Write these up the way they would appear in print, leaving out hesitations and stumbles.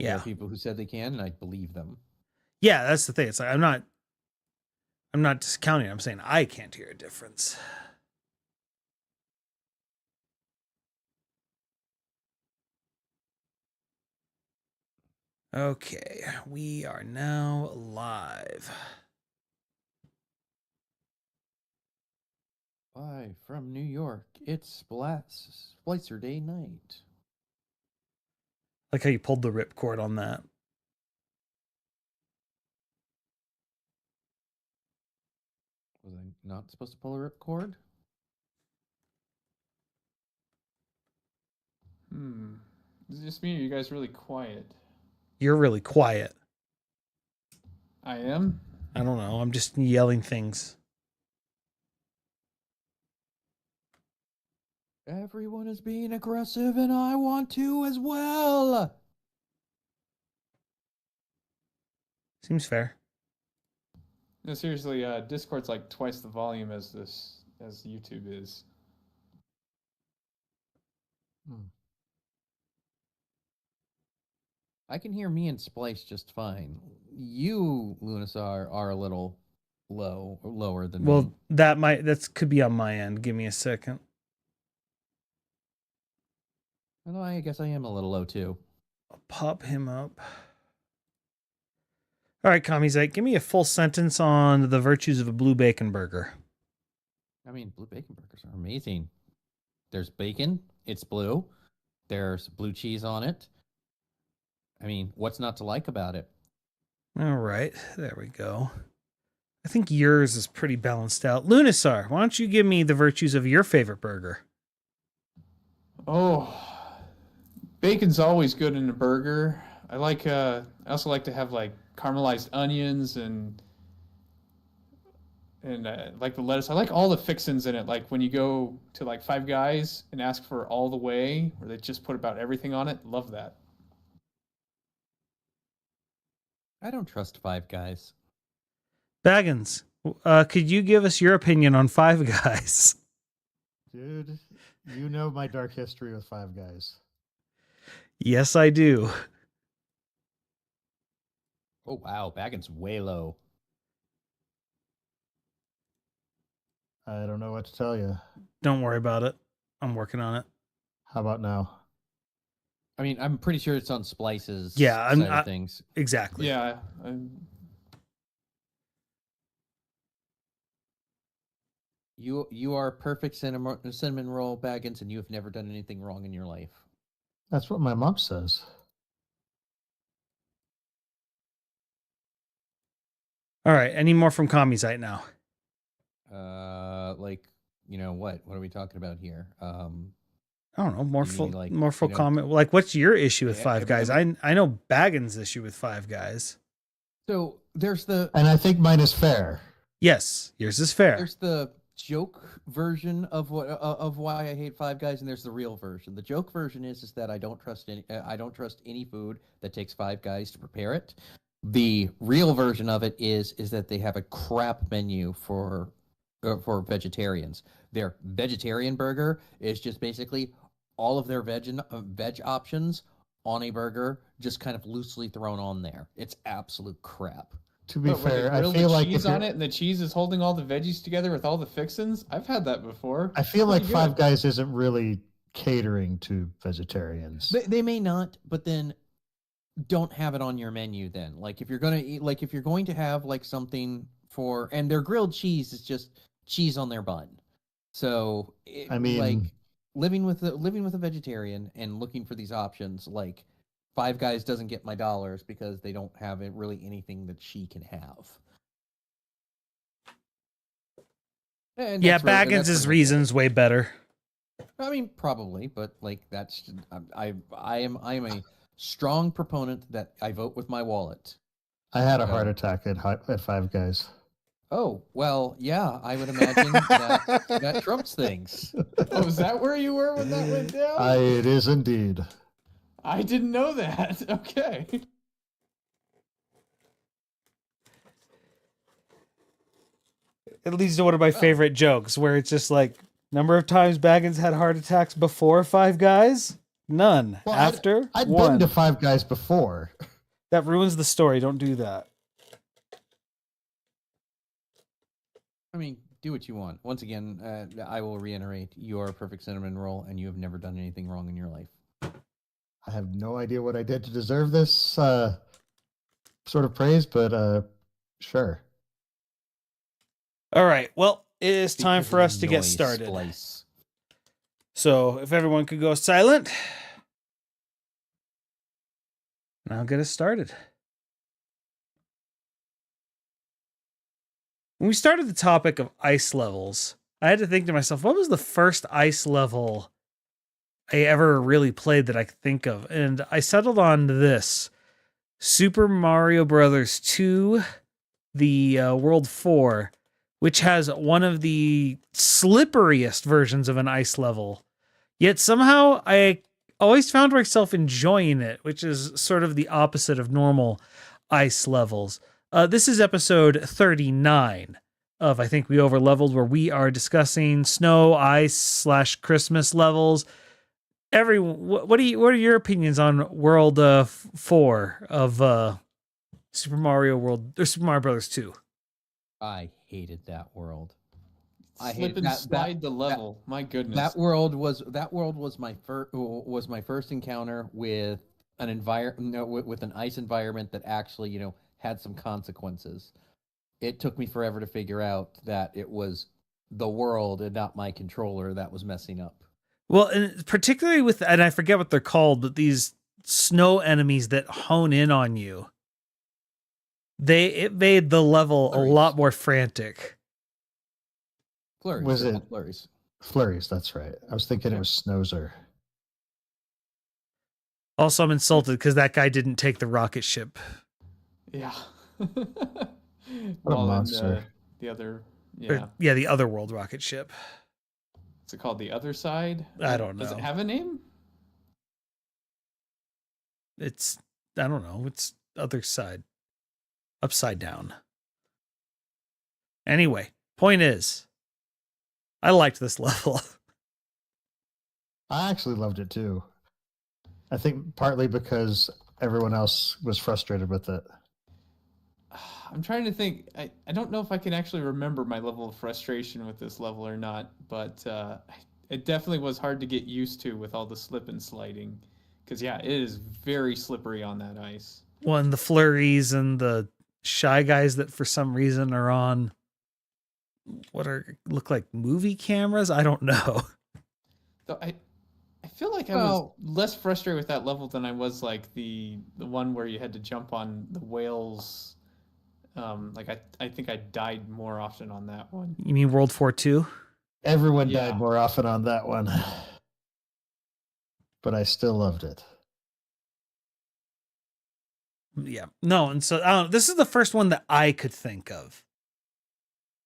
There are Yeah. people who said they can, and I believe them. Yeah, that's the thing. It's like I'm not discounting it. I'm saying I can't hear a difference. Okay, we are now live. Live from New York, it's Splicer Day night. Like how you pulled the ripcord on that. Was I not supposed to pull a ripcord? Is it just me, or are you guys really quiet? You're really quiet. I am? I don't know. I'm just yelling things. Everyone is being aggressive, and I want to as well. Seems fair. No, seriously, Discord's like twice the volume as YouTube is. I can hear me and Splice just fine. You, Lunasaur, are a little lower than me. Well, that could be on my end. Give me a second. Although I guess I am a little low too. I'll pop him up. All right, Kami's give me a full sentence on the virtues of a blue bacon burger. I mean, blue bacon burgers are amazing. There's bacon. It's blue. There's blue cheese on it. I mean, what's not to like about it? All right, there we go. I think yours is pretty balanced out. Lunasaur, why don't you give me the virtues of your favorite burger? Oh, bacon's always good in a burger. I also like to have like caramelized onions and like the lettuce. I like all the fixins in it. Like when you go to like Five Guys and ask for all the way, where they just put about everything on it. Love that. I don't trust Five Guys. Baggins, could you give us your opinion on Five Guys? Dude, you know my dark history with Five Guys. Yes, I do. Oh, wow. Baggins way low. I don't know what to tell you. Don't worry about it. I'm working on it. How about now? I mean, I'm pretty sure it's on Splice's side of things. Exactly. Yeah. You are a perfect cinnamon roll, Baggins, and you have never done anything wrong in your life. That's what my mom says. All right. Any more from Kamisite now? Like, you know what? What are we talking about here? I don't know. More full you know, comment. Like, what's your issue with Five Guys? I know Baggins' issue with Five Guys. So there's the, and I think mine is fair. Yes, yours is fair. There's the joke version of why I hate Five Guys, and there's the real version. The joke version is that I don't trust any food that takes Five Guys to prepare it. The real version of it is that they have a crap menu for vegetarians. Their vegetarian burger is just basically all of their veg options on a burger, just kind of loosely thrown on there. It's absolute crap. To be fair, I feel like cheese on it, and the cheese is holding all the veggies together with all the fixins. I've had that before. I feel like Five Guys isn't really catering to vegetarians. They may not, but then don't have it on your menu then. Like if you're going to have like something for, and their grilled cheese is just cheese on their bun. So I mean, like living with a vegetarian and looking for these options, like Five Guys doesn't get my dollars because they don't have really anything that she can have. And yeah, Baggins' reason's way better. I mean, probably, but like that's I am a strong proponent that I vote with my wallet. I had a heart attack at Five Guys. Oh, well, yeah, I would imagine that trumps things. Oh, is that where you were when that went down? It is indeed. I didn't know that. Okay. It leads to one of my favorite jokes where it's just like, number of times Baggins had heart attacks before Five Guys? None. Well, After I'd one. been to Five Guys before. That ruins the story. Don't do that. I mean, do what you want. Once again, I will reiterate: you are a perfect cinnamon roll, and you have never done anything wrong in your life. I have no idea what I did to deserve this sort of praise, but sure. All right. Well, it is time Because for of us the to get noise started. splice. So if everyone could go silent, and I'll get us started. When we started the topic of ice levels, I had to think to myself, what was the first ice level I ever really played that I could think of? And I settled on this. Super Mario Brothers 2, the World 4, which has one of the slipperiest versions of an ice level. Yet somehow I always found myself enjoying it, which is sort of the opposite of normal ice levels. This is episode 39 of I Think We Overleveled, where we are discussing snow, ice / Christmas levels. What are your opinions on World 4 of Super Mario World or Super Mario Brothers 2? I hated that world. I Slip hated and that- slide the level. My goodness. That world was my first encounter with an with an ice environment that actually had some consequences. It took me forever to figure out that it was the world and not my controller that was messing up. Well, and particularly with, and I forget what they're called, but these snow enemies that hone in on you, it made the level Flurries. a lot more frantic. Flurries. Was they're it- called flurries? Flurries, that's right. I was thinking it was Snowzer. Also, I'm insulted because that guy didn't take the rocket ship. Yeah. What a Well, monster. the other, Or, yeah. the other world rocket ship. Is it called the other side? I don't Does it know. have a name? It's, I don't know. It's other side. Upside down. Anyway, point is, I liked this level. I actually loved it too. I think partly because everyone else was frustrated with it. I'm trying to think. I don't know if I can actually remember my level of frustration with this level or not, but it definitely was hard to get used to with all the slip and sliding. Because, yeah, it is very slippery on that ice. Well, and the flurries and the shy guys that for some reason are on look like movie cameras. I don't know. Though I feel like I was less frustrated with that level than I was like the one where you had to jump on the whales. I think I died more often on that one. You mean World 4 2? Everyone Yeah. died more often on that one. But I still loved it. Yeah. No, and so this is the first one that I could think of.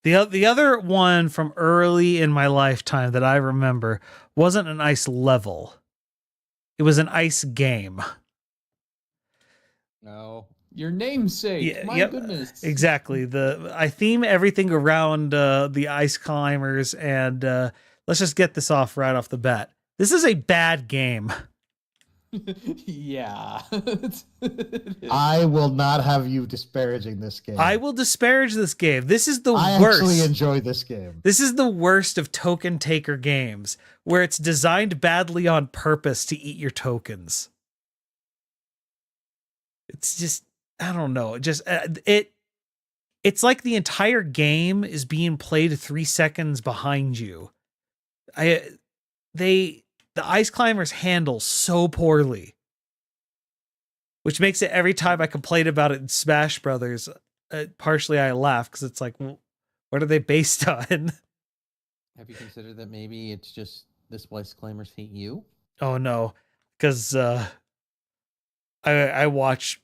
The other one from early in my lifetime that I remember wasn't an ice level. It was an ice game. No. Your namesake. Yeah, My yep, goodness. Exactly. I theme everything around the ice climbers, and let's just get this off right off the bat. This is a bad game. Yeah. I will not have you disparaging this game. I will disparage this game. This is the I worst. actually enjoy this game. This is the worst of token taker games, where it's designed badly on purpose to eat your tokens. It's just, I don't know. It's like the entire game is being played 3 seconds behind you. The ice climbers handle so poorly, which makes it every time I complain about it in Smash Brothers, partially I laugh because it's like, well, what are they based on? Have you considered that maybe it's just the splice climbers hate you? Oh no, because I watch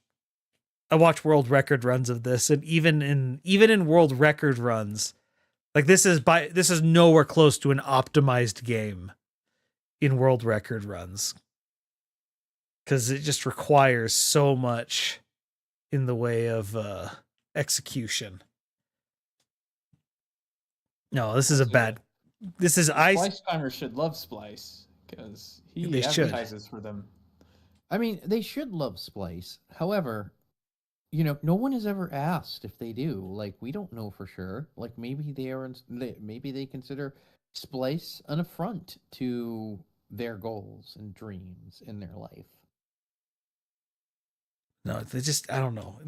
world record runs of this, and even in world record runs, like this is nowhere close to an optimized game in world record runs, because it just requires so much in the way of execution. No, this is a bad. This is ice. Splice climbers should love Splice because They he should. advertises for them. I mean, they should love Splice. However, no one has ever asked if they do. Like, we don't know for sure. Like, maybe maybe they consider Splice an affront to their goals and dreams in their life. No, they just, I don't know.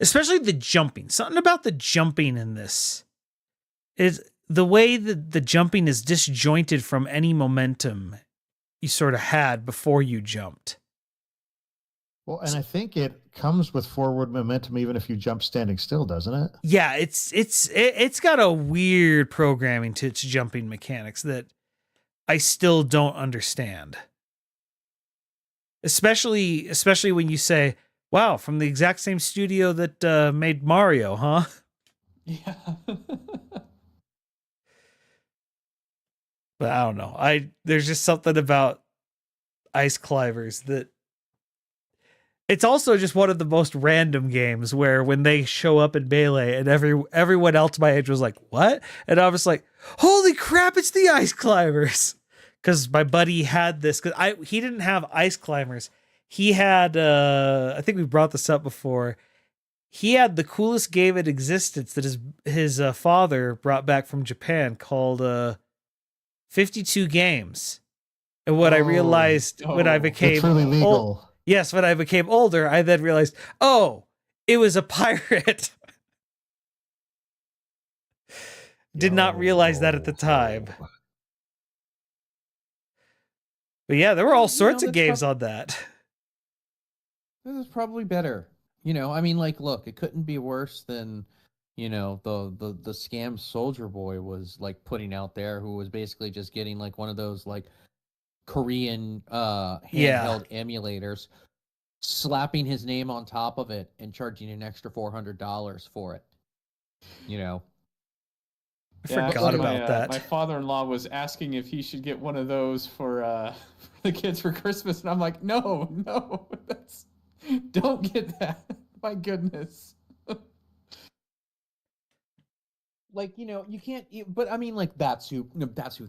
Especially the jumping. Something about the jumping in this is the way that the jumping is disjointed from any momentum you sort of had before you jumped. Well, and I think it comes with forward momentum even if you jump standing still, doesn't it? Yeah, it's got a weird programming to its jumping mechanics that I still don't understand. Especially when you say, "Wow, from the exact same studio that made Mario, huh?" Yeah. But I don't know. There's just something about Ice Climbers that it's also just one of the most random games where when they show up in Melee and everyone else my age was like, "What?" And I was like, "Holy crap, it's the Ice Climbers." Cuz my buddy had this he didn't have Ice Climbers. He had I think we brought this up before. He had the coolest game in existence that his father brought back from Japan called 52 Games. And what I realized when I became truly legal. Yes, when I became older, I then realized, oh, it was a pirate. Did not realize that at the time. But yeah, there were all sorts of games on that. This is probably better. I mean, like, look, it couldn't be worse than, the scam Soldier Boy was like putting out there, who was basically just getting like one of those like Korean handheld emulators, slapping his name on top of it and charging an extra $400 for it. I forgot about that. My father-in-law was asking if he should get one of those for the kids for Christmas, and I'm like, no, don't get that. My goodness. Like, you can't, but I mean, like, that's who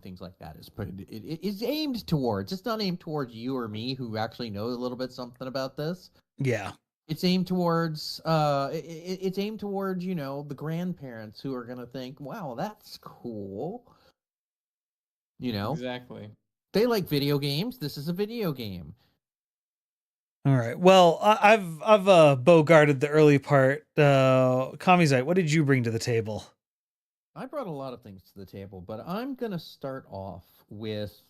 things like that is put. It is aimed towards. It's not aimed towards you or me, who actually knows a little bit something about this. Yeah. It's aimed towards it's aimed towards, the grandparents who are gonna think, wow, that's cool. Exactly. They like video games. This is a video game. All right. Well, I've bogarted the early part. Kamizite, what did you bring to the table? I brought a lot of things to the table, but I'm gonna start off with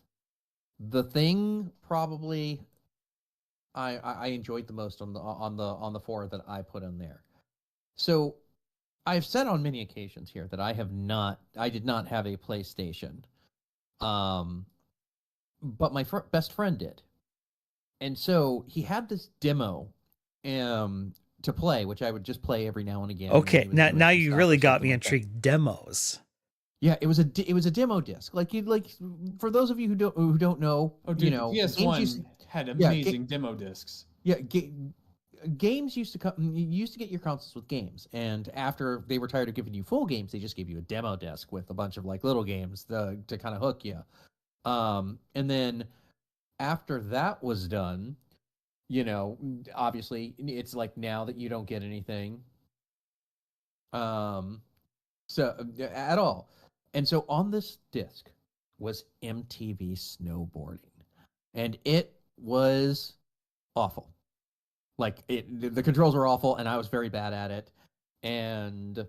the thing probably I enjoyed the most on the four that I put in there. So I've said on many occasions here that I did not have a PlayStation, but my best friend did, and so he had this demo, to play, which I would just play every now and again. Okay, now you really got me intrigued. Demos. Yeah, it was a demo disc. Like for those of you who don't know, PS1 had amazing demo discs. Yeah, games used to come. You used to get your consoles with games, and after they were tired of giving you full games, they just gave you a demo disc with a bunch of like little games to kind of hook you. And then after that was done, obviously it's like now that you don't get anything, so at all. And so on this disc was MTV Snowboarding, and it was awful. Like the controls were awful, and I was very bad at it, and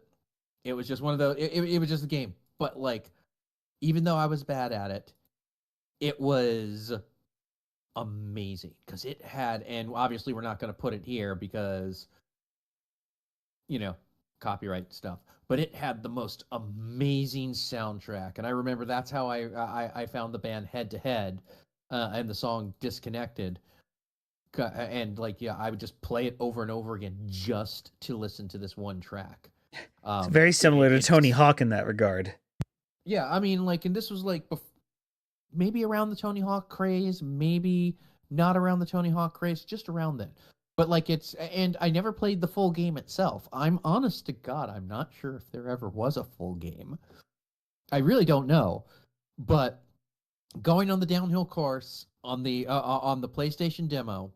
it was just one of those. It was just a game, but like, even though I was bad at it, it was amazing because it had, and obviously we're not going to put it here because, copyright stuff, but it had the most amazing soundtrack. And I remember that's how I found the band Head to Head, and the song Disconnected. And I would just play it over and over again just to listen to this one track. It's very similar to Tony Hawk in that regard. Yeah, I mean, and this was maybe around the Tony Hawk craze, maybe not around the Tony Hawk craze, just around then. But and I never played the full game itself. I'm honest to God, I'm not sure if there ever was a full game. I really don't know. But going on the downhill course on the PlayStation demo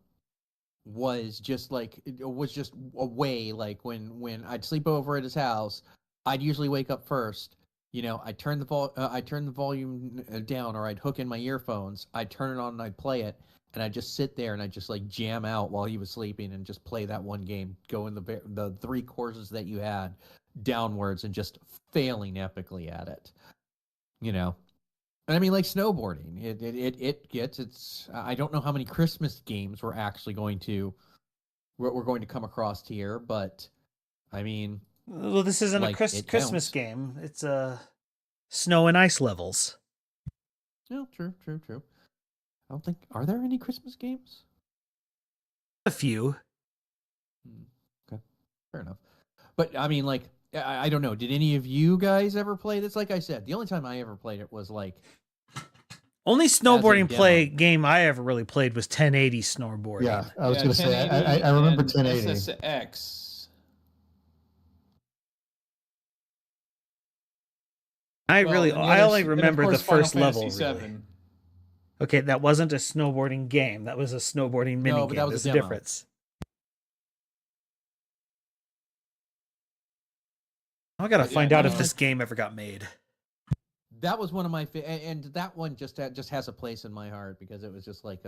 was just like it was just a way like when I'd sleep over at his house, I'd usually wake up first. I'd turn the volume down, or I'd hook in my earphones. I'd turn it on and I'd play it, and I'd just sit there and I'd just like jam out while he was sleeping and just play that one game, go in the three courses that you had downwards and just failing epically at it. And I mean, like snowboarding, it gets it's. I don't know how many Christmas games we're going to come across here, but I mean, Well, this isn't a like it Christmas counts. game. It's snow and ice levels. No, true. I don't think are there any Christmas games? A few. Okay, fair enough. But I mean, like, I don't know. Did any of you guys ever play this? Like I said, the only time I ever played it was like Only snowboarding demo. game I ever really played was 1080 snowboarding. Yeah, I was going to say, 1080 I remember and 1080. SSX. I Well, and the I other- only and of remember the course, Final first level. Fantasy Really. VII. Okay, that wasn't a snowboarding game. That was a snowboarding mini but game. that was a There's a demo. difference. I gotta But yeah, find out no, if this game ever got made. That was one of my and that one just has a place in my heart because it was just like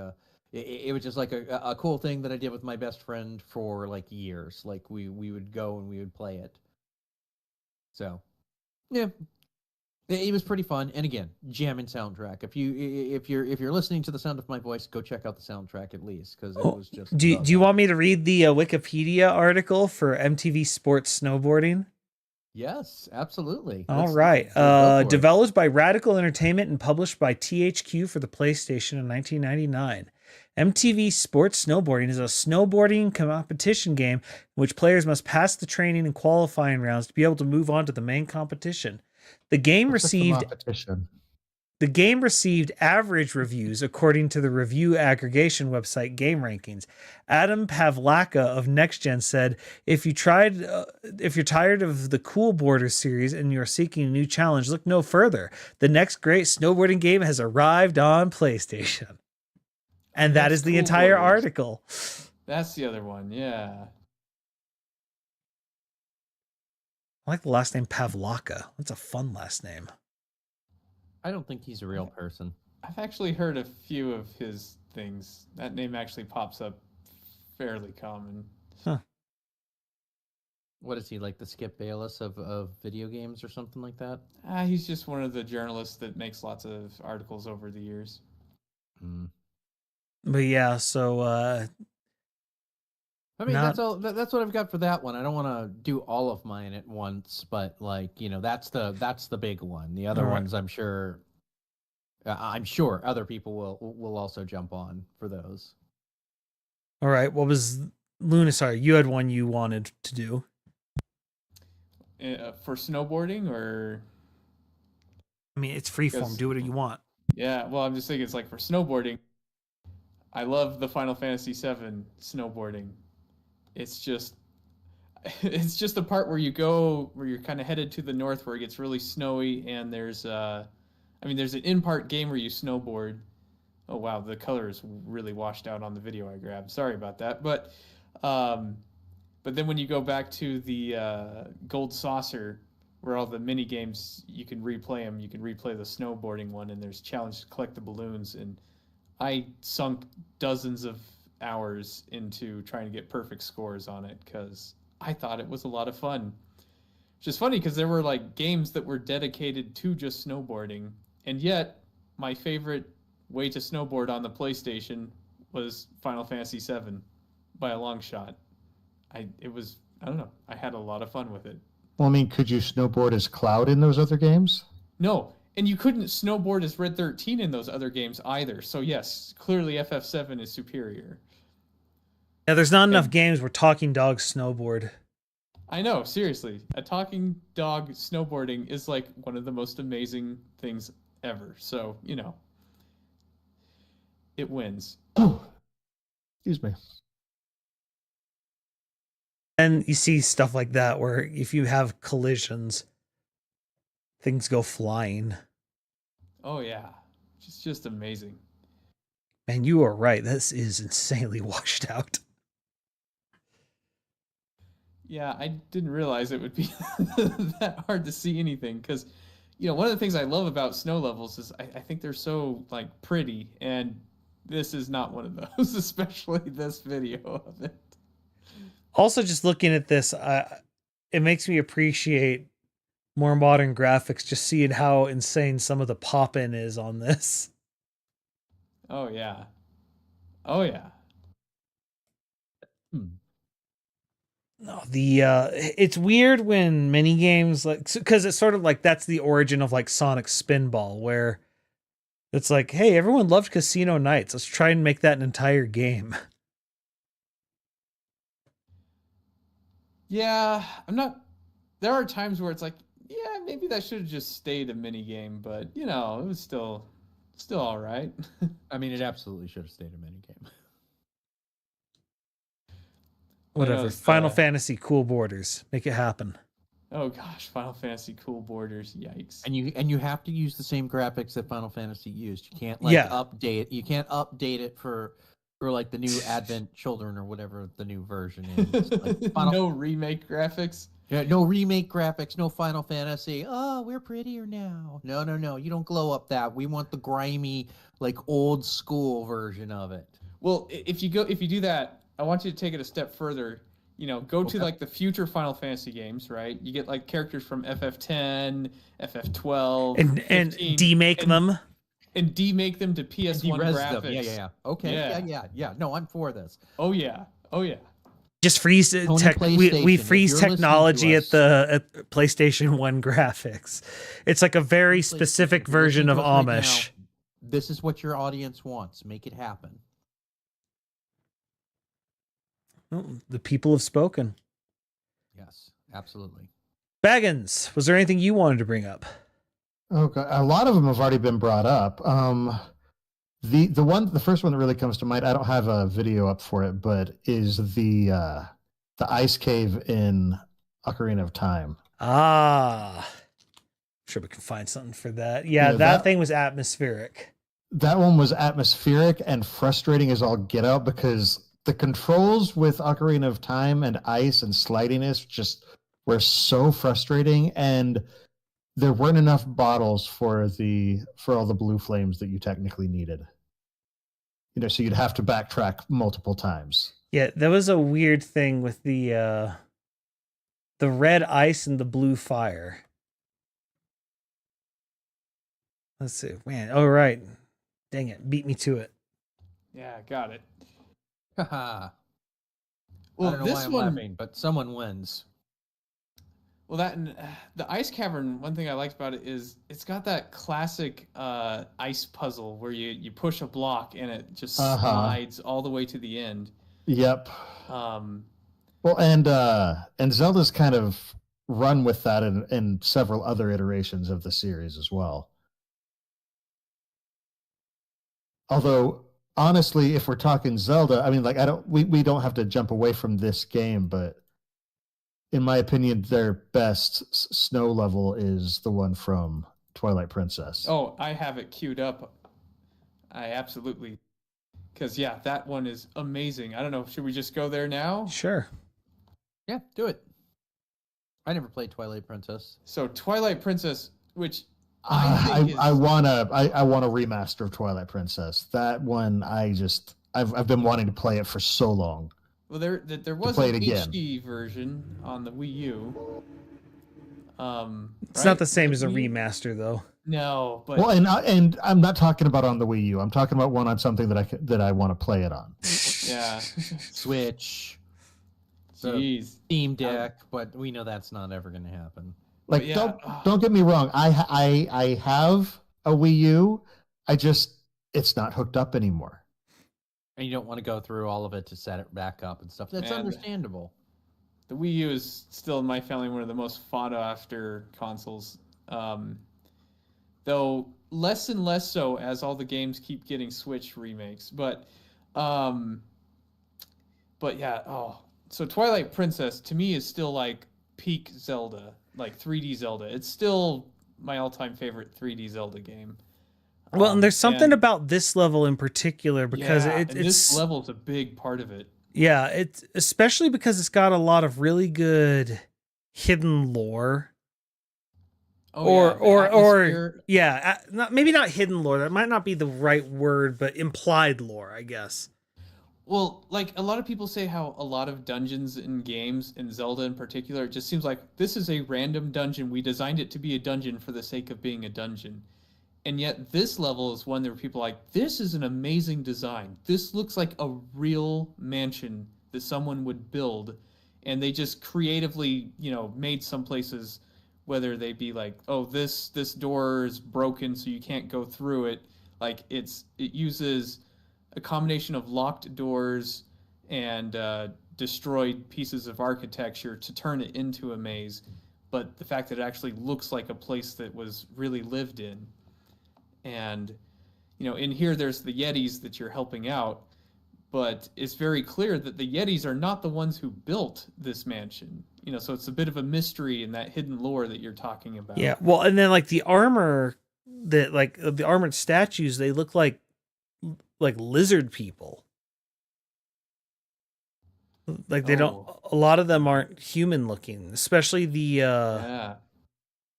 it was just like a cool thing that I did with my best friend for like years. Like we would go and we would play it. So, yeah, it was pretty fun. And again, jamming soundtrack. If you're listening to the sound of my voice, go check out the soundtrack at least because it was just. Do you want me to read the Wikipedia article for MTV Sports Snowboarding? Yes, absolutely. All right. Developed by Radical Entertainment and published by THQ for the PlayStation in 1999. MTV Sports Snowboarding is a snowboarding competition game in which players must pass the training and qualifying rounds to be able to move on to the main competition. The game received average reviews according to the review aggregation website Game Rankings. Adam Pavlaka of NextGen said, if you're tired of the Cool Border series and you're seeking a new challenge, look no further. The next great snowboarding game has arrived on PlayStation. And that is the Cool entire Borders. article. That's the other one, yeah. I like the last name Pavlaka. That's a fun last name. I don't think he's a real person. I've actually heard a few of his things. That name actually pops up fairly common. Huh. What is he, like the Skip Bayless of video games or something like that? He's just one of the journalists that makes lots of articles over the years. But yeah, so I mean, that's all. That's what I've got for that one. I don't want to do all of mine at once, but like that's the big one. The other ones, I'm sure other people will also jump on for those. All right, what was Luna? Sorry, you had one you wanted to do for snowboarding, or I mean, it's freeform. Do whatever you want. Yeah, well, I'm just thinking it's like for snowboarding. I love the Final Fantasy VII snowboarding. It's just the part where you're kind of headed to the north where it gets really snowy, and there's an in-part game where you snowboard. Oh wow, the color is really washed out on the video I grabbed. Sorry about that, but then when you go back to the Gold Saucer, where all the mini games you can replay them, you can replay the snowboarding one, and there's challenge to collect the balloons, and I sunk dozens of hours into trying to get perfect scores on it because I thought it was a lot of fun. Which is funny because there were like games that were dedicated to just snowboarding, and yet my favorite way to snowboard on the PlayStation was Final Fantasy VII by a long shot. I don't know. I had a lot of fun with it. Well, I mean, could you snowboard as Cloud in those other games? No. And you couldn't snowboard as Red 13 in those other games either. So yes, clearly FF7 is superior. Yeah, there's not enough games where talking dogs snowboard. I know, seriously. A talking dog snowboarding is like one of the most amazing things ever. So, it wins. Oh, excuse me. And you see stuff like that where if you have collisions, things go flying. Oh, yeah. It's just amazing. Man, you are right. This is insanely washed out. Yeah, I didn't realize it would be that hard to see anything because, one of the things I love about snow levels is I think they're so like pretty, and this is not one of those, especially this video of it. Also, just looking at this, it makes me appreciate more modern graphics, just seeing how insane some of the pop-in is on this. Oh yeah. Oh yeah. No, it's weird when mini games because it's sort of like that's the origin of like Sonic Spinball, where it's like, hey, everyone loved Casino Nights. Let's try and make that an entire game. Yeah, there are times where it's like, yeah, maybe that should have just stayed a mini game, but it was still all right. I mean, it absolutely should have stayed a mini game. Whatever. Final Fantasy Cool Borders. Make it happen. Oh gosh, Final Fantasy Cool Borders. Yikes. And you have to use the same graphics that Final Fantasy used. You can't update. You can't update it for like the new Advent Children or whatever the new version is. Like no remake graphics. Yeah, no remake graphics, no Final Fantasy. Oh, we're prettier now. No. You don't glow up that. We want the grimy, like old school version of it. Well, if you do that, I want you to take it a step further. Go to like the future Final Fantasy games, right? You get like characters from FF10, FF12, and demake them. And demake them to PS1 graphics. Them. Yeah. Okay. Yeah. No, I'm for this. Oh yeah. Just freeze we freeze technology at PlayStation 1 graphics. It's like a very specific version of Amish. Right now, this is what your audience wants. Make it happen. Well, the people have spoken. Yes, absolutely. Baggins, was there anything you wanted to bring up? Okay, a lot of them have already been brought up. The first one that really comes to mind, I don't have a video up for it, but is the ice cave in Ocarina of Time. I'm sure we can find something for that. Yeah, that thing was atmospheric. That one was atmospheric and frustrating as all get out because the controls with Ocarina of Time and ice and slidiness just were so frustrating, and there weren't enough bottles for all the blue flames that you technically needed. So you'd have to backtrack multiple times. Yeah, there was a weird thing with the red ice and the blue fire. Let's see. Man, oh right. Dang it, beat me to it. Yeah, got it. Haha. Well, I don't know why I'm laughing, but someone wins. Well, that and the ice cavern. One thing I liked about it is it's got that classic ice puzzle where you push a block and it just slides all the way to the end. Yep. Well, and Zelda's kind of run with that in several other iterations of the series as well. Although, honestly, if we're talking Zelda, I mean, like we don't have to jump away from this game, but in my opinion, their best snow level is the one from Twilight Princess. Oh, I have it queued up. I absolutely, because that one is amazing. I don't know. Should we just go there now? Sure. Yeah, do it. I never played Twilight Princess. So Twilight Princess, which I want a remaster of Twilight Princess. That one, I've been wanting to play it for so long. Well, there was an HD version on the Wii U. It's not the same as a remaster, though. No, but and I'm not talking about on the Wii U. I'm talking about one on something that I want to play it on. Yeah, Switch, Steam Deck, but we know that's not ever going to happen. Like, don't get me wrong. I have a Wii U. It's not hooked up anymore. And you don't want to go through all of it to set it back up and stuff. That's understandable. The Wii U is still in my family one of the most sought after consoles. Though less and less so as all the games keep getting Switch remakes. But yeah, so Twilight Princess to me is still like peak Zelda, like 3D Zelda. It's still my all-time favorite 3D Zelda game. Well, and there's something And about this level in particular because yeah, and this it's level's a big part of it. yeah, it's especially because it's got a lot of really good hidden lore. Oh yeah, the Or atmosphere. yeah, maybe not hidden lore. That might not be the right word, but implied lore, I guess. Well, like a lot of people say how a lot of dungeons in games, in Zelda in particular, it just seems like this is a random dungeon. We designed it to be a dungeon for the sake of being a dungeon. And yet this level is one where people are like, this is an amazing design. This looks like a real mansion that someone would build. And they just creatively, made some places, whether they be like, oh, this door is broken so you can't go through it. Like it uses a combination of locked doors and destroyed pieces of architecture to turn it into a maze. But the fact that it actually looks like a place that was really lived in. And in here there's the Yetis that you're helping out, but it's very clear that the Yetis are not the ones who built this mansion. So it's a bit of a mystery in that hidden lore that you're talking about. Yeah, well, and then like the armor, the armored statues, they look like lizard people. Like they don't. A lot of them aren't human looking, especially the Yeah.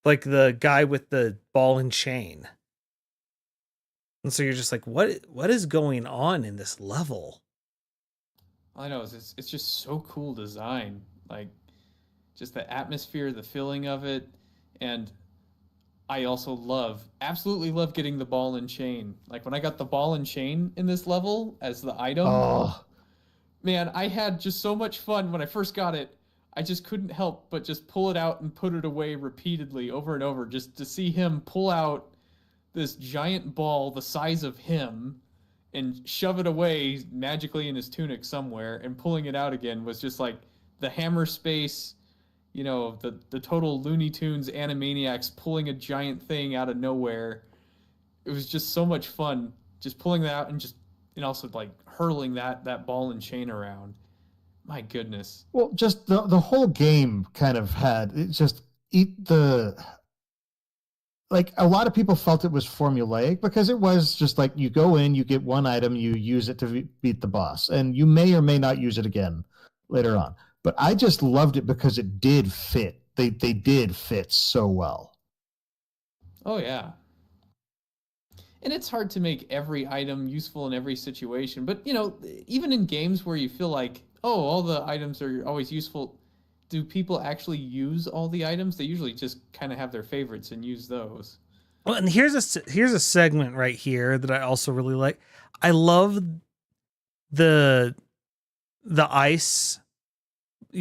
like the guy with the ball and chain. And so you're just like, what is going on in this level? I know it's just so cool design. Like just the atmosphere, the feeling of it, and I also absolutely love getting the ball and chain. Like when I got the ball and chain in this level as the item, Oh, man, I had just so much fun when I first got it. I just couldn't help but just pull it out and put it away repeatedly over and over just to see him pull out this giant ball the size of him and shove it away magically in his tunic somewhere, and pulling it out again was just like the hammer space, the total Looney Tunes Animaniacs pulling a giant thing out of nowhere. It was just so much fun just pulling that out and also like hurling that ball and chain around. My goodness. well, just the whole game kind of had it just eat the like a lot of people felt it was formulaic because it was just like you go in, you get one item, you use it to beat the boss, and you may or may not use it again later on. But I just loved it because it did fit. They did fit so well. Oh yeah. And it's hard to make every item useful in every situation, but even in games where you feel like, oh, all the items are always useful, do people actually use all the items? They usually just kind of have their favorites and use those. Well, and here's a segment right here that I also really like. I love the ice,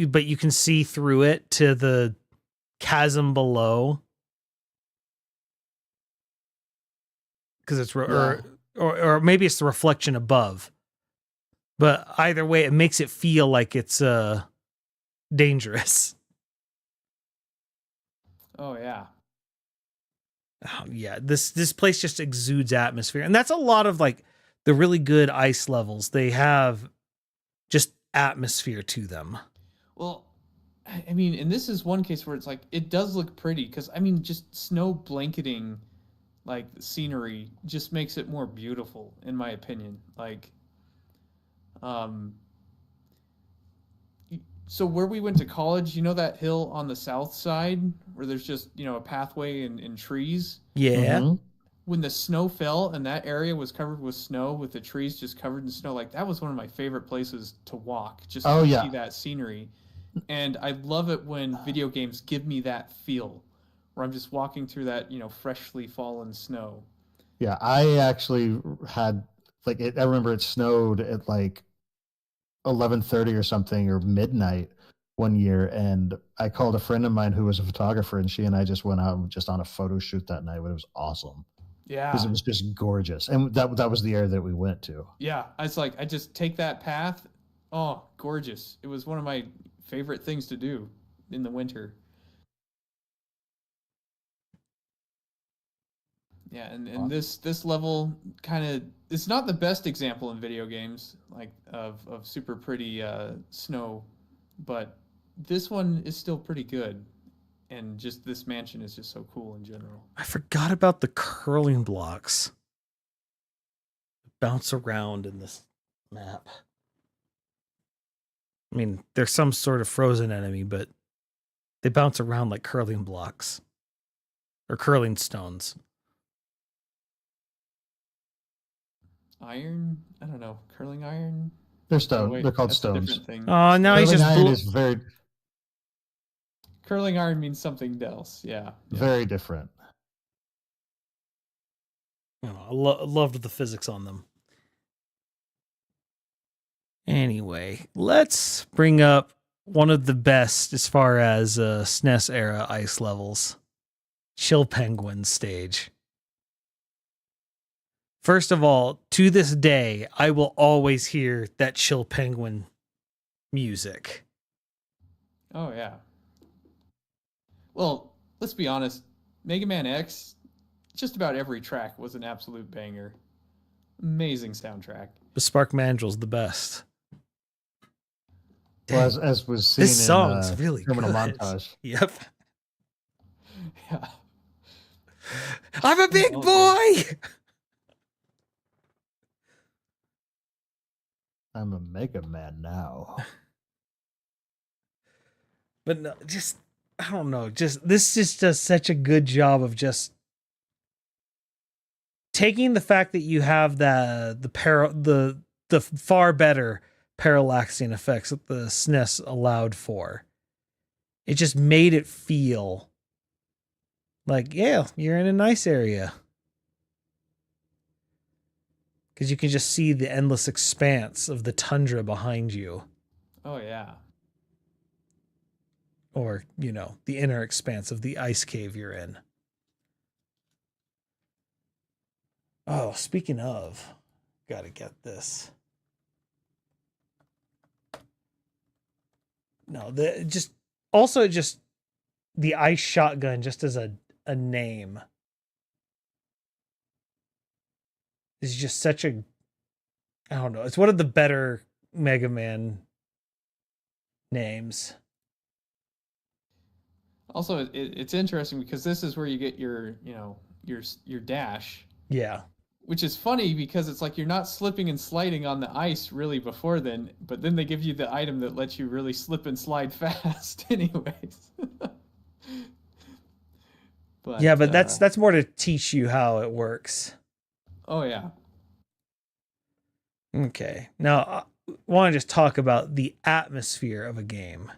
but you can see through it to the chasm below because it's or maybe it's the reflection above. But either way, it makes it feel like it's dangerous. Oh yeah. Oh, yeah, this place just exudes atmosphere, and that's a lot of like the really good ice levels. They have just atmosphere to them. Well, I mean, and this is one case where it's like it does look pretty because I mean, just snow blanketing like the scenery just makes it more beautiful, in my opinion. Like, um, so where we went to college, that hill on the south side where there's just a pathway and trees. Yeah. Mhm. When the snow fell and that area was covered with snow, with the trees just covered in snow, like that was one of my favorite places to walk, just to see that scenery. And I love it when video games give me that feel where I'm just walking through that, freshly fallen snow. Yeah, I actually had like I remember it snowed at like 11:30 or something or midnight one year, and I called a friend of mine who was a photographer, and she and I just went out just on a photo shoot that night. It was awesome because Yeah. it was just gorgeous, and that was the area that we went to. Yeah. It's like I just take that path. Oh, gorgeous. It was one of my favorite things to do in the winter. Yeah, and this level kind of it's not the best example in video games like of super pretty snow, but this one is still pretty good, and just this mansion is just so cool in general. I forgot about the curling blocks. bounce around in this map. I mean, they're some sort of frozen enemy, but they bounce around like curling blocks or curling stones. Iron? I don't know. Curling iron? They're Oh, stone. wait, They're called that's a stones. different thing. Oh, now he's Curling just iron is very, Curling iron means something else. Yeah. very different. I loved the physics on them. Anyway, let's bring up one of the best as far as SNES era ice levels. Chill Penguin stage. First of all, to this day, I will always hear that Chill Penguin music. Oh, yeah. Well, let's be honest. Mega Man X, just about every track was an absolute banger. Amazing soundtrack. But Spark Mandrill's the best. Well, Dang, as was seen this song's in really Terminal good. Montage. Yep. Yeah. I'm a big Oh, boy! I'm a Mega Man now. But no, just I don't know. Just this just does such a good job of just taking the fact that you have the far better parallaxing effects that the SNES allowed for. It just made it feel like, yeah, you're in a nice area. Because you can just see the endless expanse of the tundra behind you. Oh, yeah. Or, the inner expanse of the ice cave you're in. Oh, speaking of, gotta get this. No, just the ice shotgun just as a name is just such a, I don't know, it's one of the better Mega Man names. Also, it's interesting because this is where you get your dash. Yeah. Which is funny because it's like you're not slipping and sliding on the ice really before then, but then they give you the item that lets you really slip and slide fast anyways. But that's more to teach you how it works. Oh, yeah. Okay. Now, I want to just talk about the atmosphere of a game.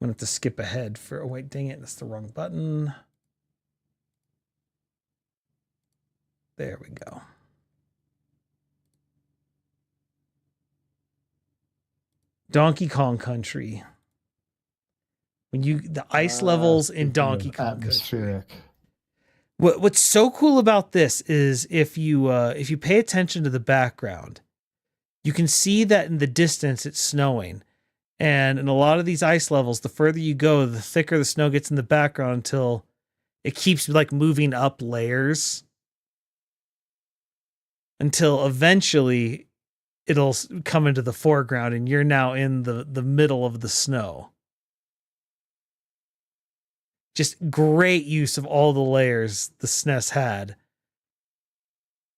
I'm going to have to skip ahead for... Oh, wait, dang it. That's the wrong button. There we go. Donkey Kong Country. The ice levels in Donkey Kong Country. What's so cool about this is if you pay attention to the background, you can see that in the distance it's snowing. And in a lot of these ice levels, the further you go, the thicker the snow gets in the background until it keeps like moving up layers. Until eventually it'll come into the foreground and you're now in the middle of the snow. Just great use of all the layers the SNES had.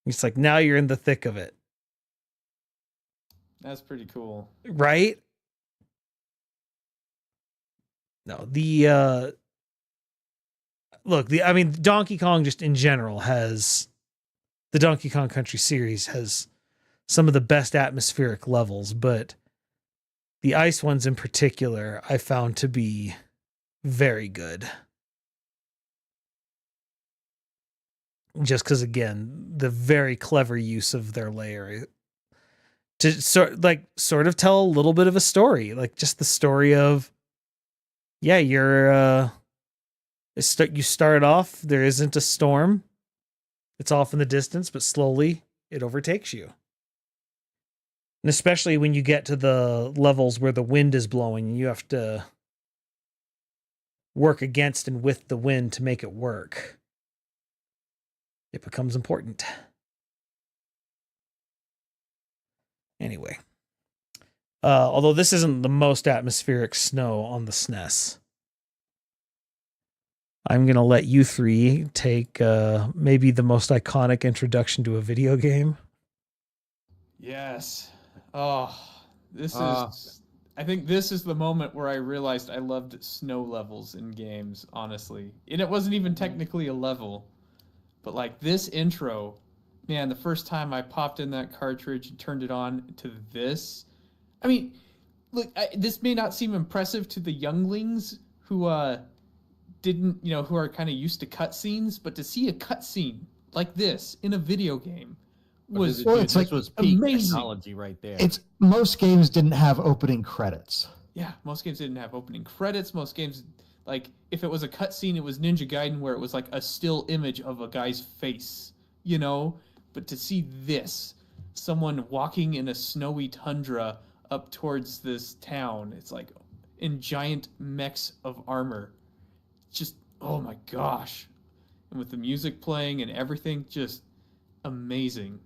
It's like now you're in the thick of it. That's pretty cool. Right? No, Donkey Kong just in general has... The Donkey Kong Country series has some of the best atmospheric levels, but the ice ones in particular I found to be very good. Just because, again, the very clever use of their layer to sort of tell a little bit of a story, like just the story of, yeah, you start off, there isn't a storm. It's off in the distance, but slowly it overtakes you. And especially when you get to the levels where the wind is blowing, you have to work against and with the wind to make it work. It becomes important. Anyway. Although this isn't the most atmospheric snow on the SNES. I'm going to let you three take maybe the most iconic introduction to a video game. Yes. Oh, this Uh, is. I think this is the moment where I realized I loved snow levels in games, honestly. And it wasn't even technically a level, but like this intro, man, the first time I popped in that cartridge and turned it on to this. I mean, look, this may not seem impressive to the younglings who didn't, who are kind of used to cutscenes, but to see a cutscene like this in a video game was Well, dude, it's this like was peak amazing. technology right there. it's most games didn't have opening credits. Yeah, most games didn't have opening credits. Most games, like, if it was a cutscene, it was Ninja Gaiden where it was like a still image of a guy's face, you know? But to see this, someone walking in a snowy tundra up towards this town, it's like in giant mechs of armor. Just, oh my gosh. And with the music playing and everything, just amazing.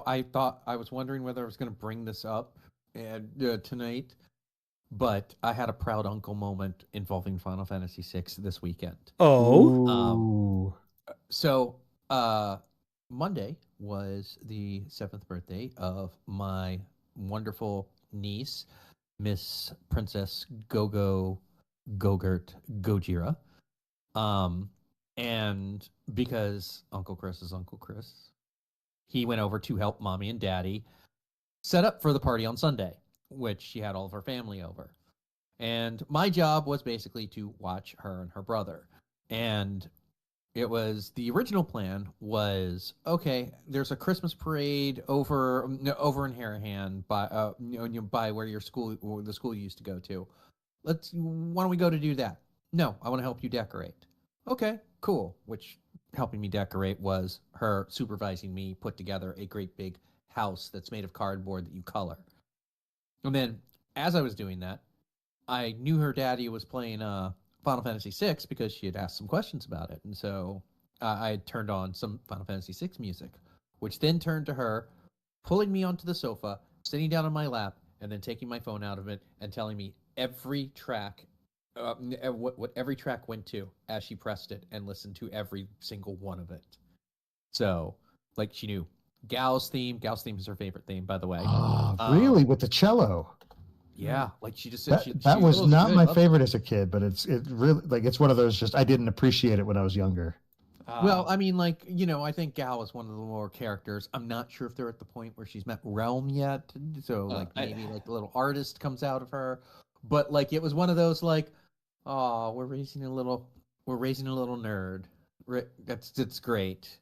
I was wondering whether I was going to bring this up and tonight, but I had a proud uncle moment involving Final Fantasy VI this weekend. Oh, Ooh. So, Monday was the 7th birthday of my wonderful niece, Miss Princess Gogo Gogurt Gojira. Um, and because Uncle Chris is Uncle Chris, he went over to help mommy and daddy set up for the party on Sunday, which she had all of her family over. And my job was basically to watch her and her brother. And it was the original plan was okay. There's a Christmas parade over in Harahan by where the school you used to go to. Why don't we go to do that? No, I want to help you decorate. Okay, cool. Which helping me decorate was her supervising me put together a great big house that's made of cardboard that you color. And then as I was doing that, I knew her daddy was playing Final Fantasy VI because she had asked some questions about it, and so I had turned on some Final Fantasy VI music, which then turned to her pulling me onto the sofa, sitting down on my lap, and then taking my phone out of it and telling me every track, what every track went to as she pressed it, and listened to every single one of it. So, like, she knew Gal's theme. Gal's theme is her favorite theme, by the way. Oh, really? With the cello? Yeah, like she just said That was "Oh, not good, my love favorite as a kid, but it really like it's one of those just I didn't appreciate it when I was younger. Well, I mean, like, I think Gal is one of the more characters. I'm not sure if they're at the point where she's met Realm yet. So, like, maybe like the little artist comes out of her. But like, it was one of those like, oh, we're raising a little nerd. That's great.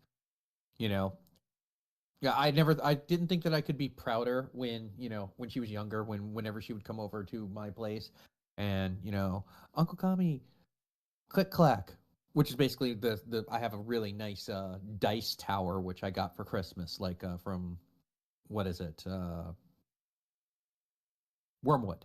You know. Yeah, I didn't think that I could be prouder when she was younger, whenever she would come over to my place, and Uncle Kami, click clack, which is basically the I have a really nice dice tower which I got for Christmas, like from what is it, Wormwood.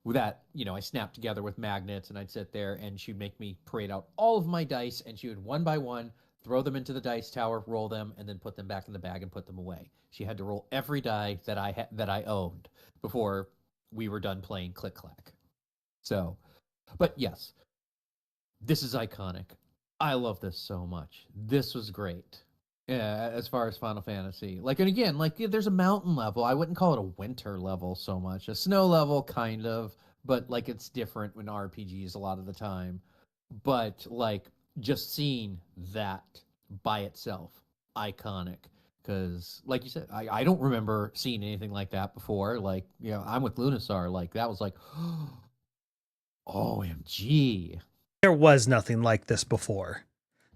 That I snapped together with magnets, and I'd sit there, and she'd make me parade out all of my dice, and she would one by one throw them into the dice tower, roll them, and then put them back in the bag and put them away. She had to roll every die that I owned before we were done playing Click Clack. So, but yes, this is iconic. I love this so much. This was great. Yeah, as far as Final Fantasy, like, and again, like, there's a mountain level. I wouldn't call it a winter level so much. A snow level, kind of, but like it's different in RPGs a lot of the time. But like, just seeing that by itself, iconic. Because, like you said, I don't remember seeing anything like that before. Like, I'm with Lunasar. Like, that was like, OMG. there was nothing like this before.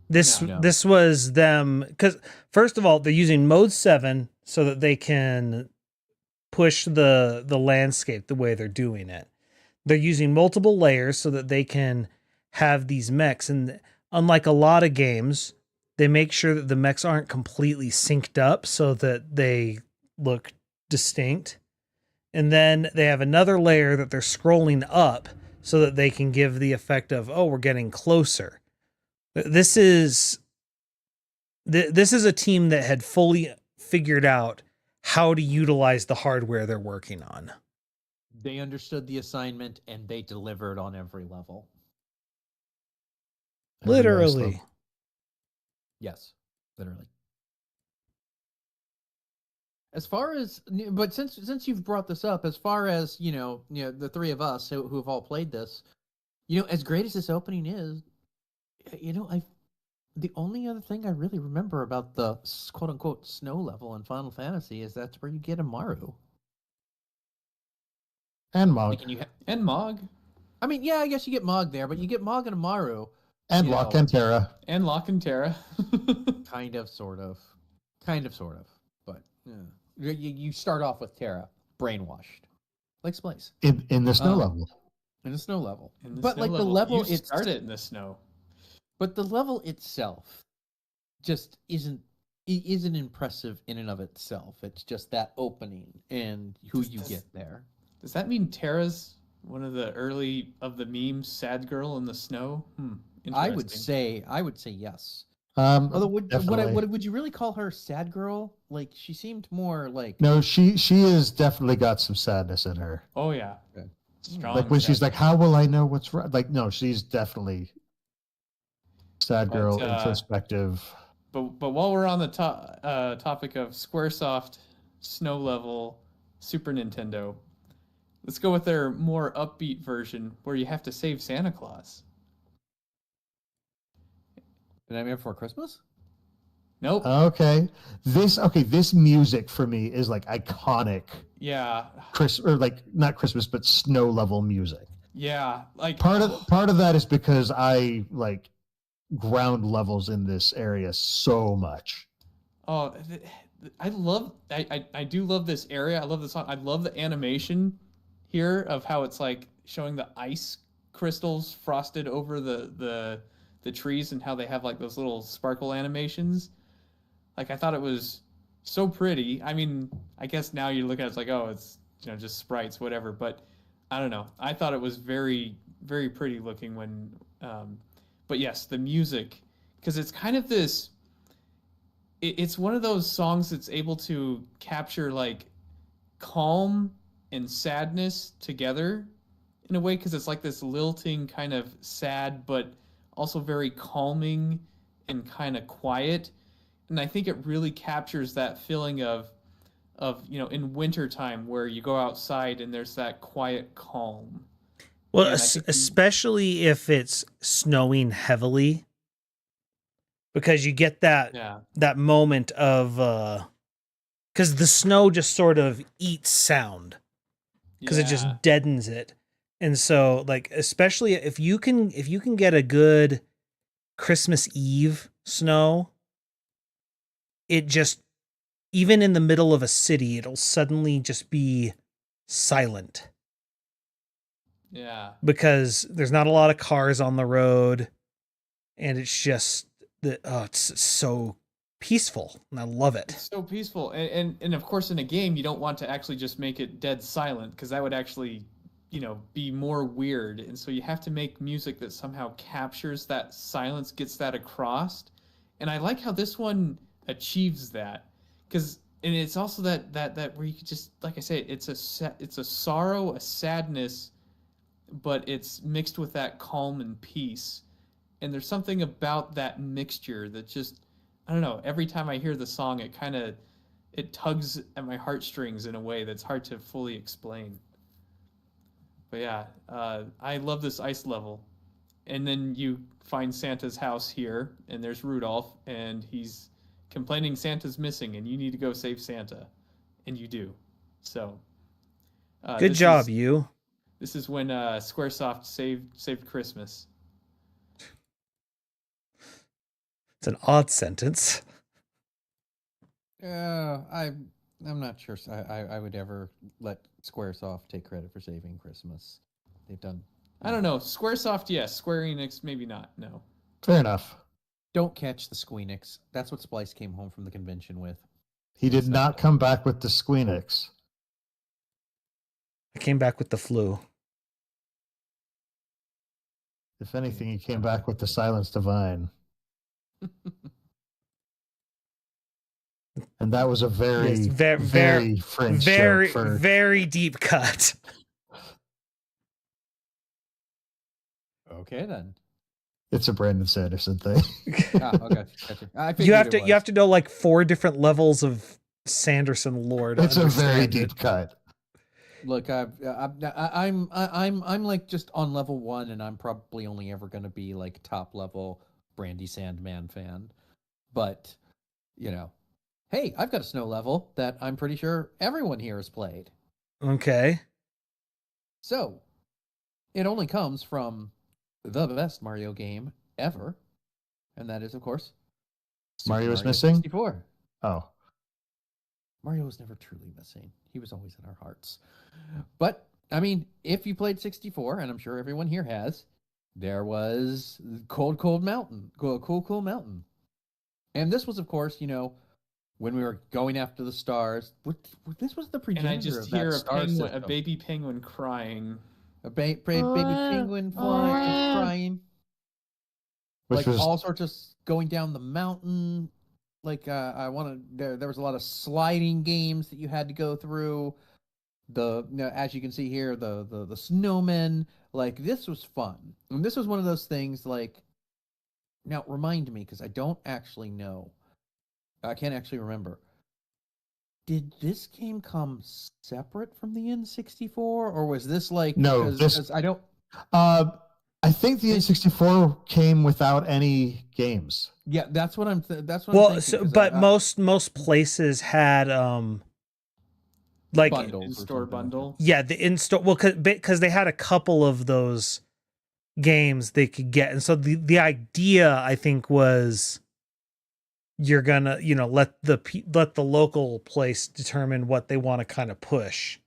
No. This was them, because first of all, they're using mode 7 so that they can push the landscape the way they're doing it. They're using multiple layers so that they can have these mechs, and unlike a lot of games, they make sure that the mechs aren't completely synced up so that they look distinct. And then they have another layer that they're scrolling up so that they can give the effect of, oh, we're getting closer. This is a team that had fully figured out how to utilize the hardware they're working on. They understood the assignment and they delivered on every level. Every ice Literally. level. Yes, literally. As far as, but since you've brought this up, as far as the three of us who have all played this, as great as this opening is, I the only other thing I really remember about the quote unquote snow level in Final Fantasy is that's where you get a Maru. And Mog. Like, and you And Mog. I mean, yeah, I guess you get Mog there, but you get Mog and a Maru. And Locke and Terra. And Locke and Terra. Kind of, sort of. But you start off with Terra, brainwashed. Like Splice. In the snow level. In the snow level. In the But snow like level. the level You started in the snow. But the level itself just isn't impressive in and of itself. It's just that opening and who you get there. Does that mean Terra's one of the early of the memes, sad girl in the snow? I would say yes. Although would you really call her sad girl? Like, she seemed more like... No, she has definitely got some sadness in her. Oh yeah. Okay. Strong. Like when she's like, "How will I know what's right?" Like, no, she's definitely sad girl, introspective. But while we're on the topic of SquareSoft, Snow Level, Super Nintendo, let's go with their more upbeat version where you have to save Santa Claus. The Nightmare Before Christmas? Nope. Okay. This music for me is like iconic. Yeah. Not Christmas, but snow level music. Yeah. Like part of that is because I like ground levels in this area so much. Oh, I do love this area. I love the song. I love the animation here of how it's like showing the ice crystals frosted over the trees and how they have like those little sparkle animations. Like, I thought it was so pretty. I mean, I guess now you look at it, it's like, oh, it's just sprites, whatever. But I don't know. I thought it was very, very pretty looking when. But yes, the music, because it's kind of this. It's one of those songs that's able to capture like calm and sadness together in a way, because it's like this lilting kind of sad, but also very calming and kind of quiet. And I think it really captures that feeling of in wintertime where you go outside and there's that quiet calm. Well, especially if it's snowing heavily, because you get that moment of because the snow just sort of eats sound because it just deadens it. And so, like, especially if you can get a good Christmas Eve snow, it just, even in the middle of a city, it'll suddenly just be silent. Yeah. Because there's not a lot of cars on the road, and it's just it's so peaceful, and I love it. It's so peaceful, and of course in a game you don't want to actually just make it dead silent, because that would actually be more weird, and so you have to make music that somehow captures that silence, gets that across. And I like how this one achieves that, and it's also that where you could just, like I say, it's a sorrow, a sadness, but it's mixed with that calm and peace. And there's something about that mixture that just, I don't know, every time I hear the song it tugs at my heartstrings in a way that's hard to fully explain. But yeah, I love this ice level. And then you find Santa's house here, and there's Rudolph, and he's complaining Santa's missing, and you need to go save Santa. And you do. So good job, you. This is when Squaresoft saved Christmas. It's an odd sentence. I'm not sure I would ever let Squaresoft take credit for saving Christmas. They've done... I don't know. Squaresoft, yes. Square Enix, maybe not. No. Fair enough. Don't catch the Squeenix. That's what Splice came home from the convention with. He did not come back with the Squeenix. I came back with the flu. If anything, he came back with the Silence Divine. And that was a very French joke for... very deep cut. Okay, then. It's a Brandon Sanderson thing. Okay, gotcha. I You figured have it to was. you have to know like 4 different levels of Sanderson lore to It's a very understand deep it. cut. Look, I'm like just on level 1, and I'm probably only ever going to be like top level Brandy Sandman fan. But you know, hey, I've got a snow level that I'm pretty sure everyone here has played. Okay. So it only comes from the best Mario game ever, and that is, of course, Super Mario is Mario missing? 64. Oh. Mario was never truly missing. He was always in our hearts. But, I mean, if you played 64, and I'm sure everyone here has, there was Cold Mountain. Cool Mountain. And this was, of course, when we were going after the stars. This was the And progenitor I just of that hear star a system. baby penguin crying. A baby penguin flying, crying. Which like was all sorts of going down the mountain. Like there was a lot of sliding games that you had to go through. As you can see here, the snowmen. Like, this was fun, and this was one of those things. Like, now remind me, because I don't actually know. I can't actually remember. Did this game come separate from the N64, or was this like No, Because I don't. I think the N64 came without any games. Yeah, that's what I'm. That's what Well, I'm thinking. but most places had like bundles or in-store something like that. bundle. yeah, the in-store, well, because they had a couple of those games they could get, and so the idea, I think, was you're gonna let the local place determine what they want to kind of push,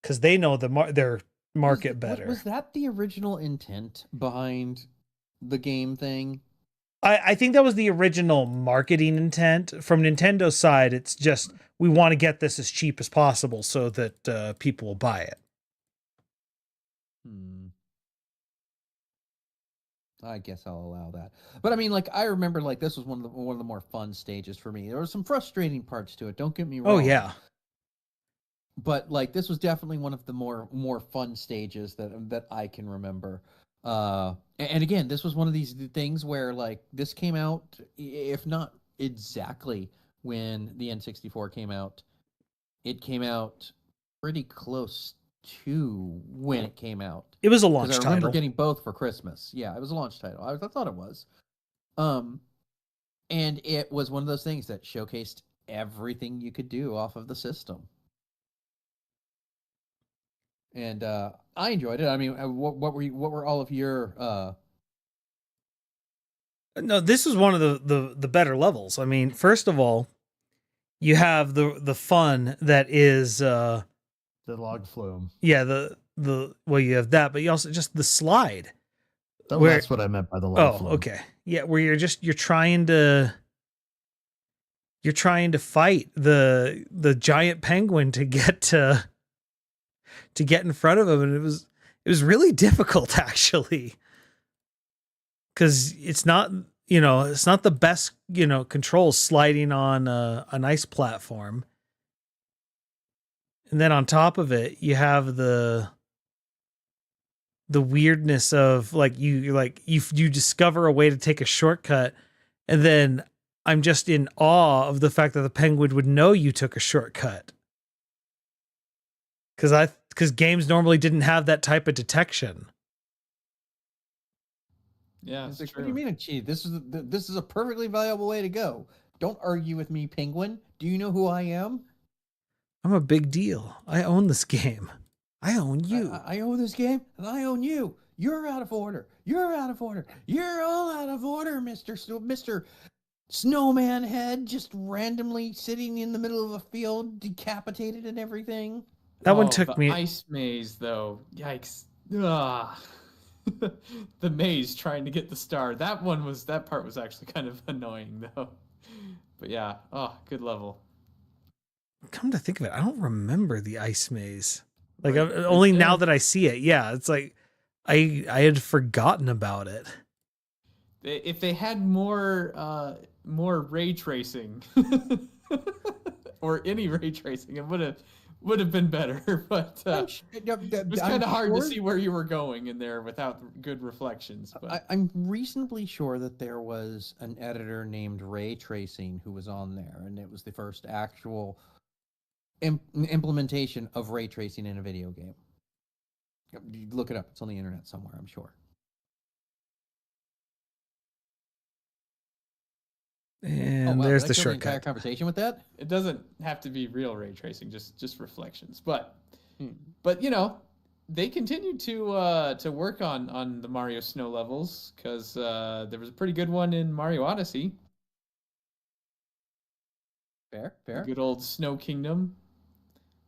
because they know their market better. Was that the original intent behind the game thing? I think that was the original marketing intent from Nintendo's side. It's just, we want to get this as cheap as possible so that people will buy it. I guess I'll allow that. But I mean, like, I remember, like, this was one of the more fun stages for me. There were some frustrating parts to it. Don't get me wrong. Oh yeah. But like, this was definitely one of the more fun stages that I can remember. And again, this was one of these things where, like, this came out, if not exactly when the N64 came out, it came out pretty close to when it came out. It was a launch I remember title. getting both for Christmas. Yeah, it was a launch title. I thought it was. And it was one of those things that showcased everything you could do off of the system. And I enjoyed it. I mean, what were all of your? No, this was one of the better levels. I mean, first of all, you have the fun that is the log flume. Yeah, well, you have that, but you also just the slide. Oh, that's what I meant by the log flume. Oh, okay. Yeah, where you're trying to fight the giant penguin to get in front of him, and it was really difficult, actually, because it's not the best controls sliding on an ice platform, and then on top of it you have the weirdness of like you discover a way to take a shortcut, and then I'm just in awe of the fact that the penguin would know you took a shortcut, because games normally didn't have that type of detection. Yeah, It's like, what do you mean, gee, this is a perfectly viable way to go. Don't argue with me, penguin. Do you know who I am? I'm a big deal. I own this game. I own you. I own this game, and I own you. You're out of order. You're out of order. You're all out of order, Mr. Snowman Head, just randomly sitting in the middle of a field, decapitated and everything. That one took me. Ice maze, though. Yikes. Ugh. The maze trying to get the star. That part was actually kind of annoying, though. But yeah, good level. Come to think of it, I don't remember the ice maze. Like, only now that I see it. Yeah, it's like I had forgotten about it. If they had more ray tracing or any ray tracing, it would would have been better, but I'm it was kind of hard to see where you were going in there without good reflections. But I'm reasonably sure that there was an editor named Ray Tracing who was on there, and it was the first actual implementation of ray tracing in a video game. You look it up; it's on the internet somewhere, I'm sure. And there's the shortcut. The entire conversation with that. It doesn't have to be real ray tracing, just reflections. But you know, they continued to work on the Mario snow levels because there was a pretty good one in Mario Odyssey. Fair. The good old Snow Kingdom.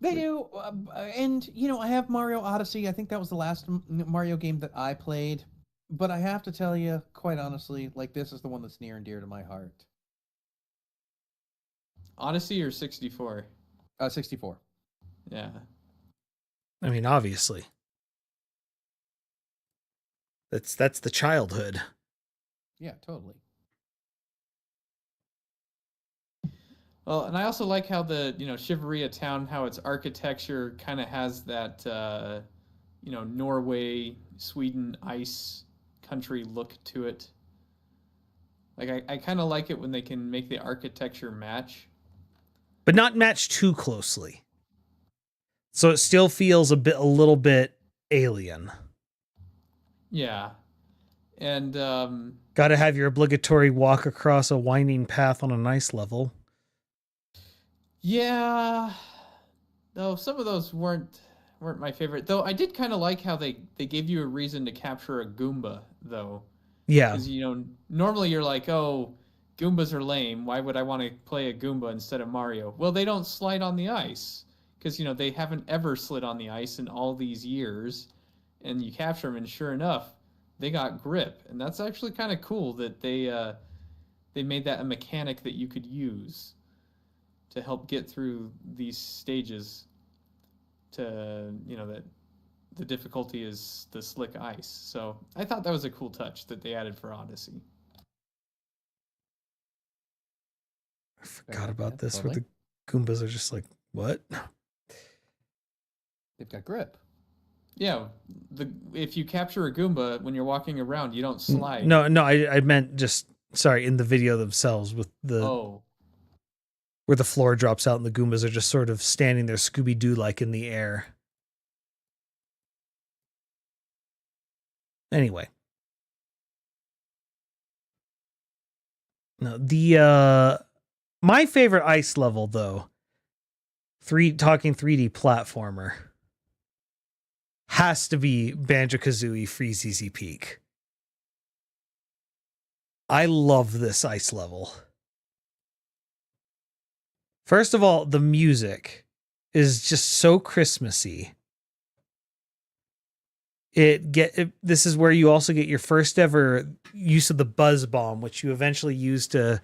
They do, and you know, I have Mario Odyssey. I think that was the last Mario game that I played. But I have to tell you, quite honestly, like this is the one that's near and dear to my heart. Odyssey or 64? 64. Yeah. I mean, obviously. That's the childhood. Yeah, totally. Well, and I also like how the, Shiveria town, how its architecture kind of has that, Norway, Sweden, ice country look to it. Like, I kind of like it when they can make the architecture match. But not match too closely. So it still feels a little bit alien. Yeah. And, got to have your obligatory walk across a winding path on a nice level. Yeah, though some of those weren't my favorite. Though I did kind of like how they gave you a reason to capture a Goomba, though. Yeah. Because, normally you're like, oh, Goombas are lame. Why would I want to play a Goomba instead of Mario? Well, they don't slide on the ice. Because, they haven't ever slid on the ice in all these years. And you capture them, and sure enough, they got grip. And that's actually kind of cool that they made that a mechanic that you could use to help get through these stages to, that the difficulty is the slick ice. So I thought that was a cool touch that they added for Odyssey. I forgot about this, totally. Where the Goombas are just like, what? They've got grip. Yeah, if you capture a Goomba when you're walking around, you don't slide. No, I meant just, sorry, in the video themselves with the... where the floor drops out and the Goombas are just sort of standing there Scooby-Doo-like in the air. Anyway. No, my favorite ice level, though, talking 3D platformer, has to be Banjo-Kazooie Freeze Easy Peak. I love this ice level. First of all, the music is just so Christmassy. This is where you also get your first ever use of the buzz bomb, which you eventually use to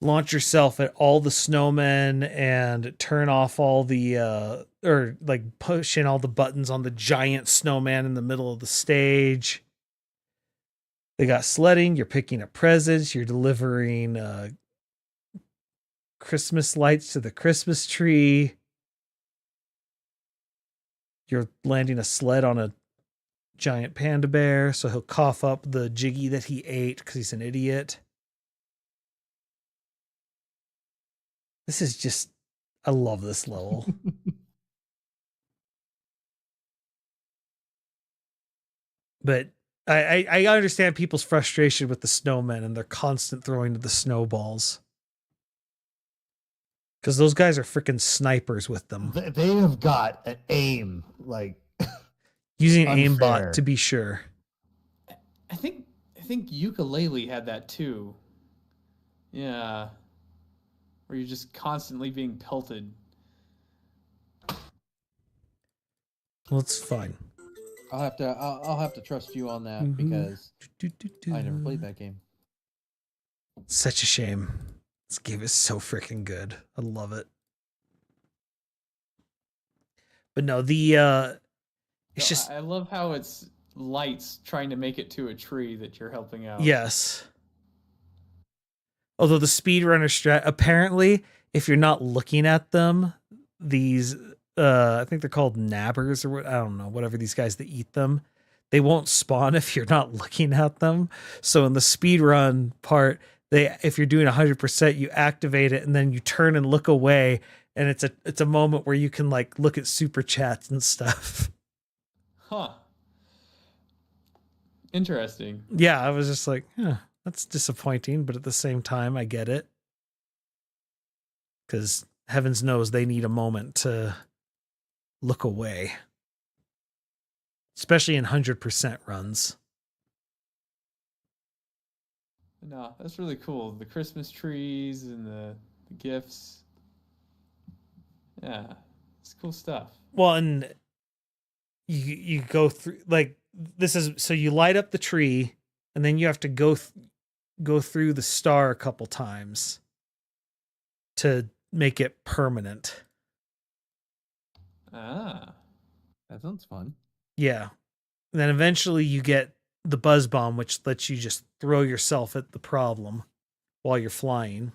launch yourself at all the snowmen and turn off all the or like push in all the buttons on the giant snowman in the middle of the stage. They got sledding, you're picking up presents, you're delivering Christmas lights to the Christmas tree. You're landing a sled on a giant panda bear, so he'll cough up the Jiggy that he ate because he's an idiot. This is just, I love this level. But I understand people's frustration with the snowmen and their constant throwing of the snowballs. Because those guys are freaking snipers with them. They have got an aim, like using aimbot to be sure. I think Yooka-Laylee had that too. Yeah, where you're just constantly being pelted. Well, it's fine. I'll have to trust you on that because I never played that game. Such a shame. This game is so freaking good. I love it. But no, I love how it's lights trying to make it to a tree that you're helping out. Yes. Although the speedrunner apparently, if you're not looking at them, these I think they're called nabbers or what, I don't know, whatever, these guys that eat them. They won't spawn if you're not looking at them. So in the speed run part, if you're doing 100%, you activate it and then you turn and look away, and it's a moment where you can like look at super chats and stuff. Huh. Interesting. Yeah, I was just like, that's disappointing, but at the same time, I get it. Because heavens knows they need a moment to look away. Especially in 100% runs. No, that's really cool. The Christmas trees and the gifts. Yeah, it's cool stuff. Well, and you go through, like, this is, so you light up the tree, and then you have to go through the star a couple times to make it permanent. Ah. That sounds fun. Yeah. And then eventually you get the buzz bomb, which lets you just throw yourself at the problem while you're flying.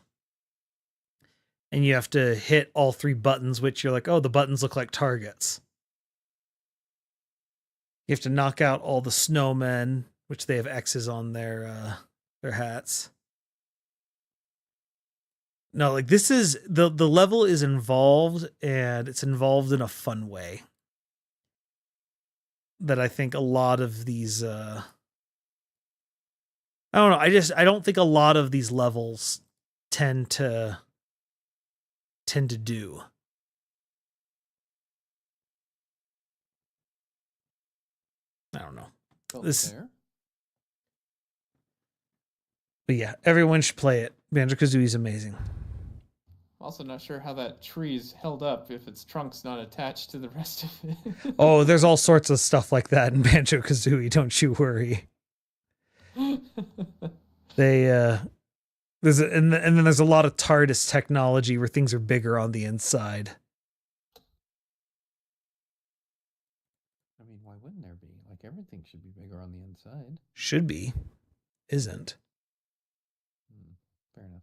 And you have to hit all 3 buttons, which you're like, oh, the buttons look like targets. You have to knock out all the snowmen, which they have X's on their hats. No, like, this is the level is involved, and it's involved in a fun way that I think a lot of these I don't know, I don't think a lot of these levels tend to do. I don't know. But yeah, everyone should play it. Banjo-Kazooie is amazing. Also not sure how that tree's held up if its trunk's not attached to the rest of it. Oh, there's all sorts of stuff like that in Banjo-Kazooie, don't you worry. They and then there's a lot of TARDIS technology where things are bigger on the inside. I mean, why wouldn't there be? Like, everything should be bigger on the inside. Should be. Isn't. Fair enough.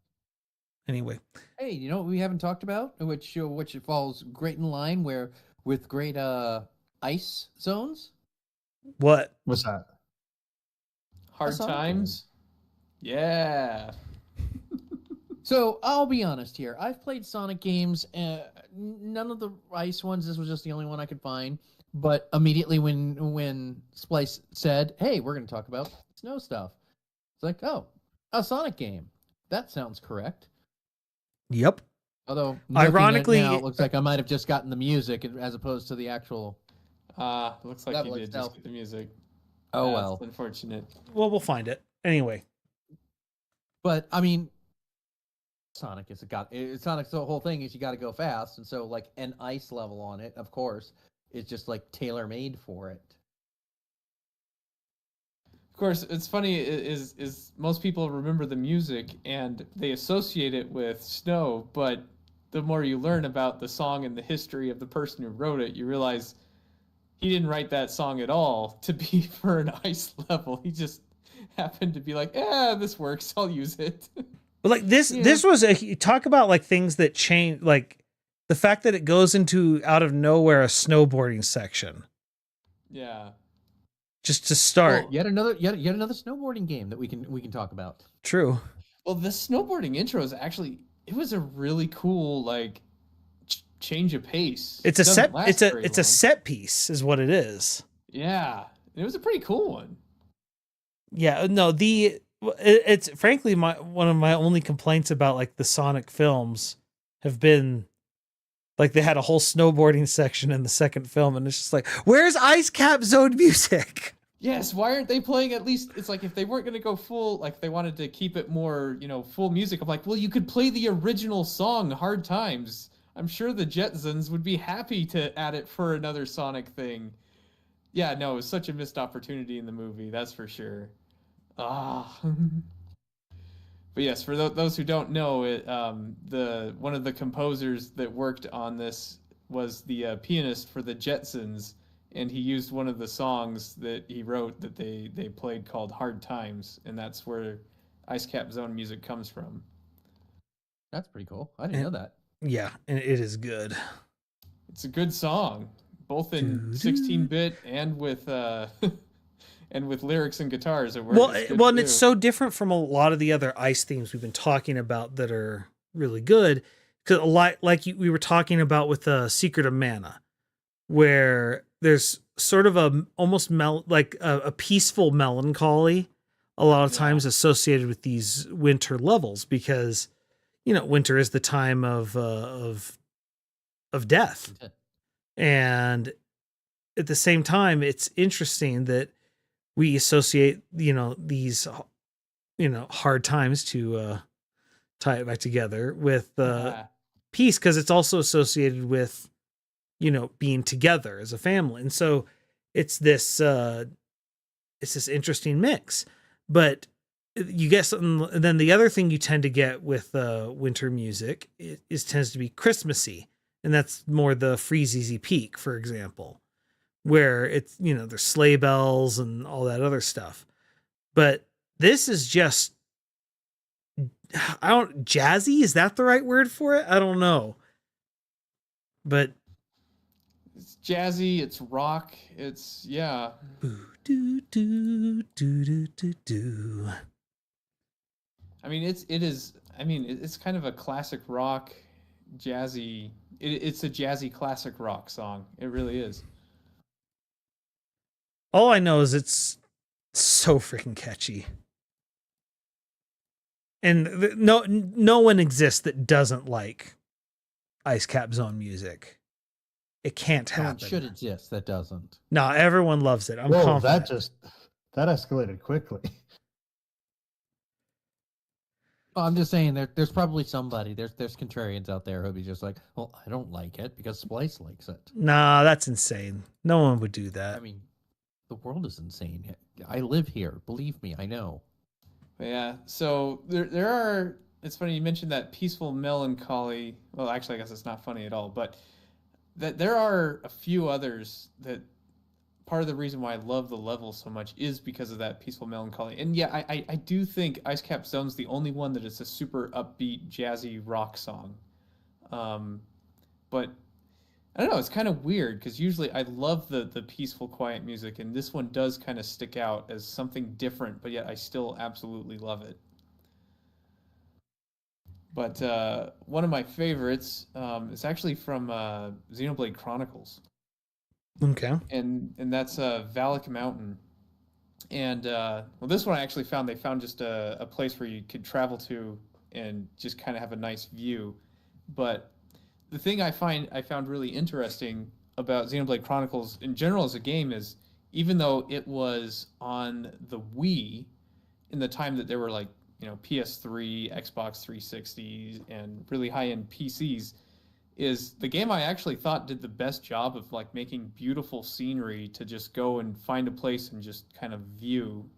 Anyway. Hey, you know what we haven't talked about, which falls great in line with great ice zones? What? What's that? Hard Times? Yeah. So I'll be honest here. I've played Sonic games. None of the ice ones. This was just the only one I could find. But immediately when Splice said, "Hey, we're going to talk about snow stuff," it's like, oh, a Sonic game. That sounds correct. Yep. Although, ironically, now, it looks like I might have just gotten the music as opposed to the actual. Looks like you did just get the music. Oh, well. That's unfortunate. Well, we'll find it. Anyway. But, I mean, Sonic's the whole thing is you got to go fast. And so, like, an ice level on it, of course, is just, like, tailor-made for it. Of course, it's funny is most people remember the music and they associate it with snow, but the more you learn about the song and the history of the person who wrote it, you realize he didn't write that song at all to be for an ice level. He just happened to be like, this works, I'll use it. But like this was talk about like things that change, like the fact that it goes into out of nowhere a snowboarding section. Yeah. Just to start. Well, yet another snowboarding game that we can talk about. True. Well, the snowboarding intro is actually, it was a really cool like change of pace. It's a set piece is what it is. Yeah. It was a pretty cool one. Yeah, no, it's frankly one of my only complaints about like the Sonic films have been like they had a whole snowboarding section in the second film, and it's just like, where's Ice Cap Zone music? Yes, why aren't they playing at least? It's like if they weren't going to go full, like they wanted to keep it more, full music. I'm like, well, you could play the original song, Hard Times. I'm sure the Jetsons would be happy to add it for another Sonic thing. Yeah, no, it was such a missed opportunity in the movie, that's for sure. But yes, for those who don't know, one of the composers that worked on this was the pianist for the Jetsons, and he used one of the songs that he wrote that they played called Hard Times, and that's where Ice Cap Zone music comes from. That's pretty cool. I didn't know that. Yeah, and it is good. It's a good song, both in 16-bit and with and with lyrics and guitars. It's good And it's too. so different from a lot of the other Ice themes we've been talking about that are really good. Because a lot, we were talking about with Secret of Mana, where there's sort of a almost a peaceful melancholy a lot of times associated with these winter levels, because winter is the time of death. And at the same time, it's interesting that we associate these hard times, to tie it back together, with peace, because it's also associated with being together as a family. And so it's this interesting mix. But you get something, and then the other thing you tend to get with winter music is tends to be Christmassy, and that's more the Freeze Easy Peak, for example, where it's there's sleigh bells and all that other stuff. But this is just, jazzy, is that the right word for it? I don't know. But it's jazzy, it's rock, it's do do do do do do. I mean, it is. I mean, it's kind of a classic rock, jazzy. It's a jazzy classic rock song. It really is. All I know is it's so freaking catchy, and no one exists that doesn't like Ice Cap Zone music. It can't happen. It should exist that doesn't. No, everyone loves it. I'm confident. That escalated quickly. Well, I'm just saying there's probably somebody, there's contrarians out there who'll be just like, well, I don't like it because Splice likes it. Nah, that's insane. No one would do that. I mean, the world is insane. I live here. Believe me, I know. But yeah, so there are. It's funny you mentioned that peaceful melancholy. Well, actually, I guess it's not funny at all. But that there are a few others that part of the reason why I love the level so much is because of that peaceful melancholy. And yeah, I do think Ice Cap Zone's the only one that is a super upbeat, jazzy rock song. But I don't know, it's kind of weird because usually I love the peaceful, quiet music, and this one does kind of stick out as something different, but yet I still absolutely love it. But one of my favorites is actually from Xenoblade Chronicles. Okay. And that's Valak Mountain. And well, this one I actually found. They found just a place where you could travel to and just kind of have a nice view. But the thing I found really interesting about Xenoblade Chronicles in general as a game is, even though it was on the Wii in the time that there were like PS3, Xbox 360s, and really high-end PCs, is the game I actually thought did the best job of like making beautiful scenery to just go and find a place and just kind of view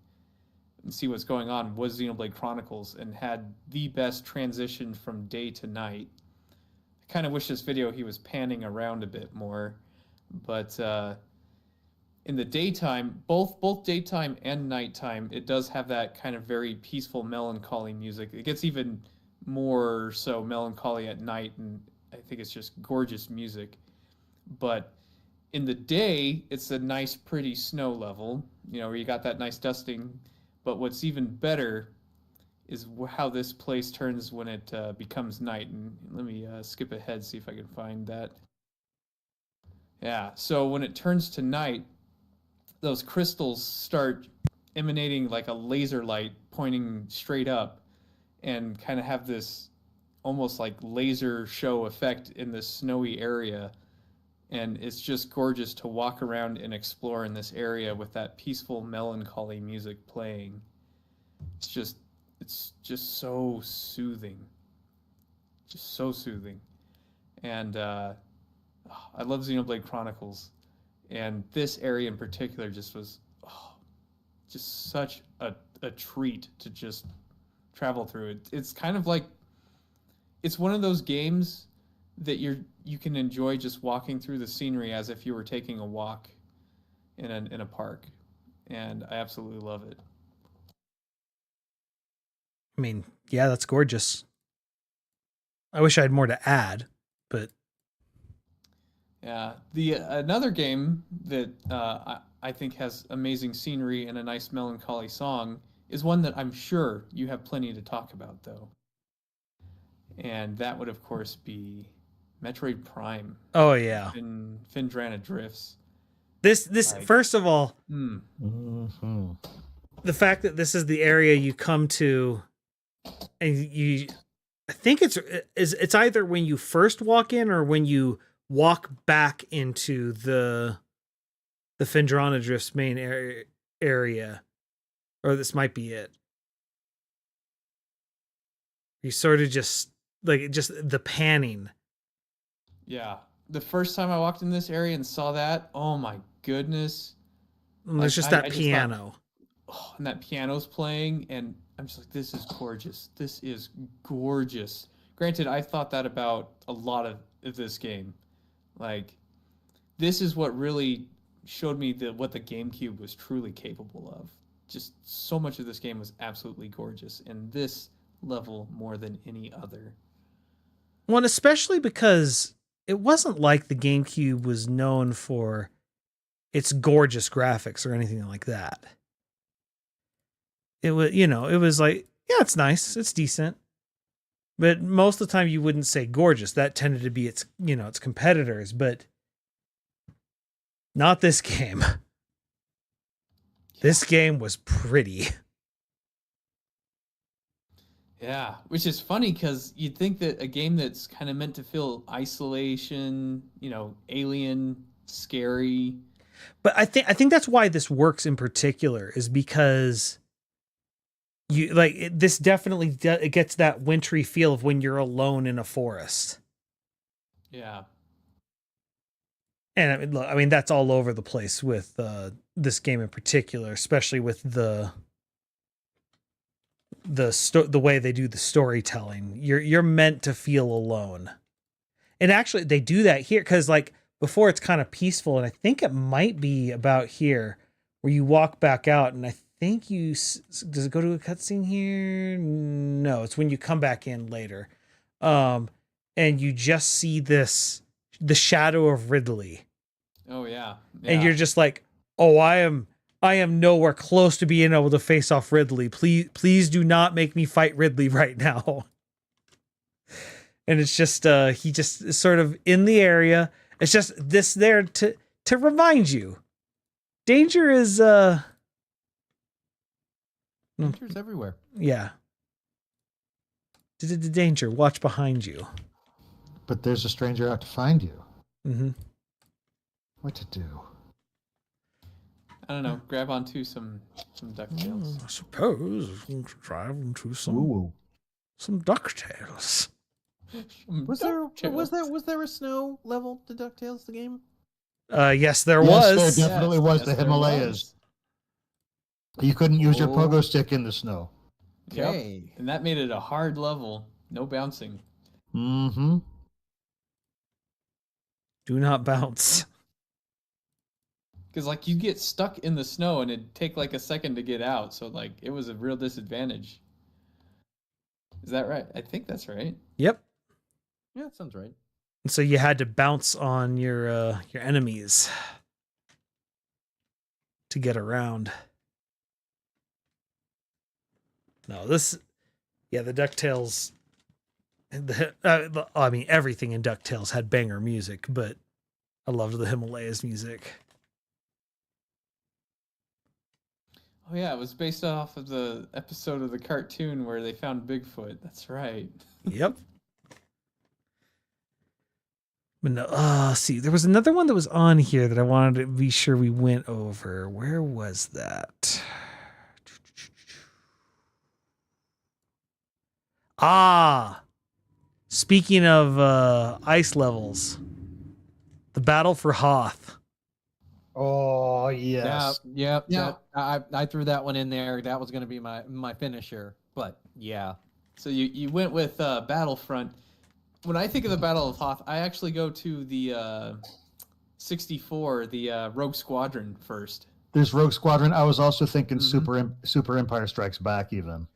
and see what's going on, was Xenoblade Chronicles, and had the best transition from day to night. I kind of wish this video he was panning around a bit more, but in the daytime, both daytime and nighttime, it does have that kind of very peaceful, melancholy music. It gets even more so melancholy at night, and I think it's just gorgeous music. But in the day, it's a nice, pretty snow level, where you got that nice dusting. But what's even better is how this place turns when it becomes night. And let me skip ahead, see if I can find that. Yeah, so when it turns to night, those crystals start emanating like a laser light pointing straight up, and kind of have this almost like laser show effect in this snowy area. And it's just gorgeous to walk around and explore in this area with that peaceful, melancholy music playing. It's just so soothing. Just so soothing. And I love Xenoblade Chronicles. And this area in particular just was just such a treat to just travel through. It's kind of like, it's one of those games that you can enjoy just walking through the scenery as if you were taking a walk in a park, and I absolutely love it. I mean, yeah, that's gorgeous. I wish I had more to add, but Yeah. The another game that I think has amazing scenery and a nice melancholy song is one that I'm sure you have plenty to talk about, though. And that would, of course, be Metroid Prime. Oh yeah. Findrana Drifts. This Like, first of all, Mm-hmm. the fact that this is the area you come to, and you, I think it's either when you first walk in or when you walk back into the Findrana Drifts main area, or this might be it. You sort of just the panning. Yeah. The first time I walked in this area and saw that, oh my goodness. And there's just that piano. Oh, and that piano's playing, and I'm just like, this is gorgeous. This is gorgeous. Granted, I thought that about a lot of this game. Like, this is what really showed me what the GameCube was truly capable of. Just so much of this game was absolutely gorgeous, and this level more than any other. Well, especially because it wasn't like the GameCube was known for its gorgeous graphics or anything like that. It was, it was like, yeah, it's nice, it's decent. But most of the time you wouldn't say gorgeous. That tended to be its, its competitors, but not this game. This game was pretty. Yeah, which is funny because you'd think that a game that's kind of meant to feel isolation, alien, scary. But I think that's why this works in particular, is because this definitely it gets that wintry feel of when you're alone in a forest. Yeah. And I mean that's all over the place with this game in particular, especially with the way they do the storytelling. You're meant to feel alone. And actually they do that here cuz like before it's kind of peaceful, and I think it might be about here where you walk back out, and I think does it go to a cutscene here? No, it's when you come back in later. And you just see the shadow of Ridley. Oh yeah. And you're just like, "Oh, I am nowhere close to being able to face off Ridley. Please do not make me fight Ridley right now." And it's just he just is sort of in the area. It's just this there to remind you. Danger is Danger's everywhere. yeah. Danger, watch behind you. But there's a stranger out to find you. Mm-hmm. What to do? I don't know. Grab onto some DuckTales. I suppose we can drive into some DuckTales. Was there a snow level to DuckTales the game? Yes, there Yes, was. there definitely was. The there Himalayas. You couldn't use your pogo stick in the snow. Okay. Yep. And that made it a hard level. No bouncing. Mm-hmm. Do not bounce. Because like you get stuck in the snow and it'd take like a second to get out. So like it was a real disadvantage. Is that right? I think that's right. Yep. Yeah, that sounds right. And so you had to bounce on your enemies to get around. No, the DuckTales. I mean, everything in DuckTales had banger music, but I loved the Himalayas music. Oh yeah, it was based off of the episode of the cartoon where they found Bigfoot. That's right. Yep. But no, see, there was another one that was on here that I wanted to be sure we went over. Where was that? Speaking of ice levels, the battle for Hoth. Oh yes. Yeah. Yeah. I threw that one in there. That was going to be my finisher. But yeah. So you went with Battlefront. When I think of the Battle of Hoth, I actually go to the 64, the Rogue Squadron first. There's Rogue Squadron. I was also thinking Super Empire Strikes Back even.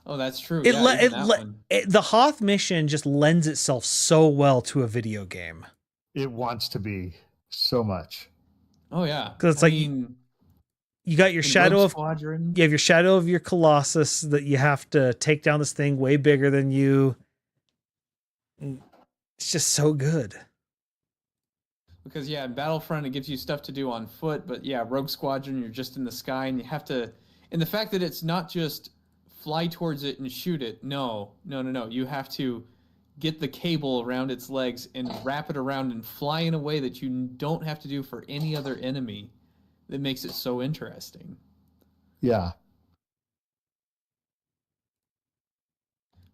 Oh, that's true. The Hoth mission just lends itself so well to a video game. It wants to be so much. Oh yeah, 'Cause it's I like mean, you got your in shadow Rogue of Squadron. you have your shadow of your Colossus that you have to take down this thing way bigger than you. It's just so good. Because yeah, in Battlefront it gives you stuff to do on foot, but yeah, Rogue Squadron you're just in the sky and you have to. And the fact that it's not just fly towards it and shoot it. No, no, no, no. You have to get the cable around its legs and wrap it around and fly in a way that you don't have to do for any other enemy. That makes it so interesting. Yeah.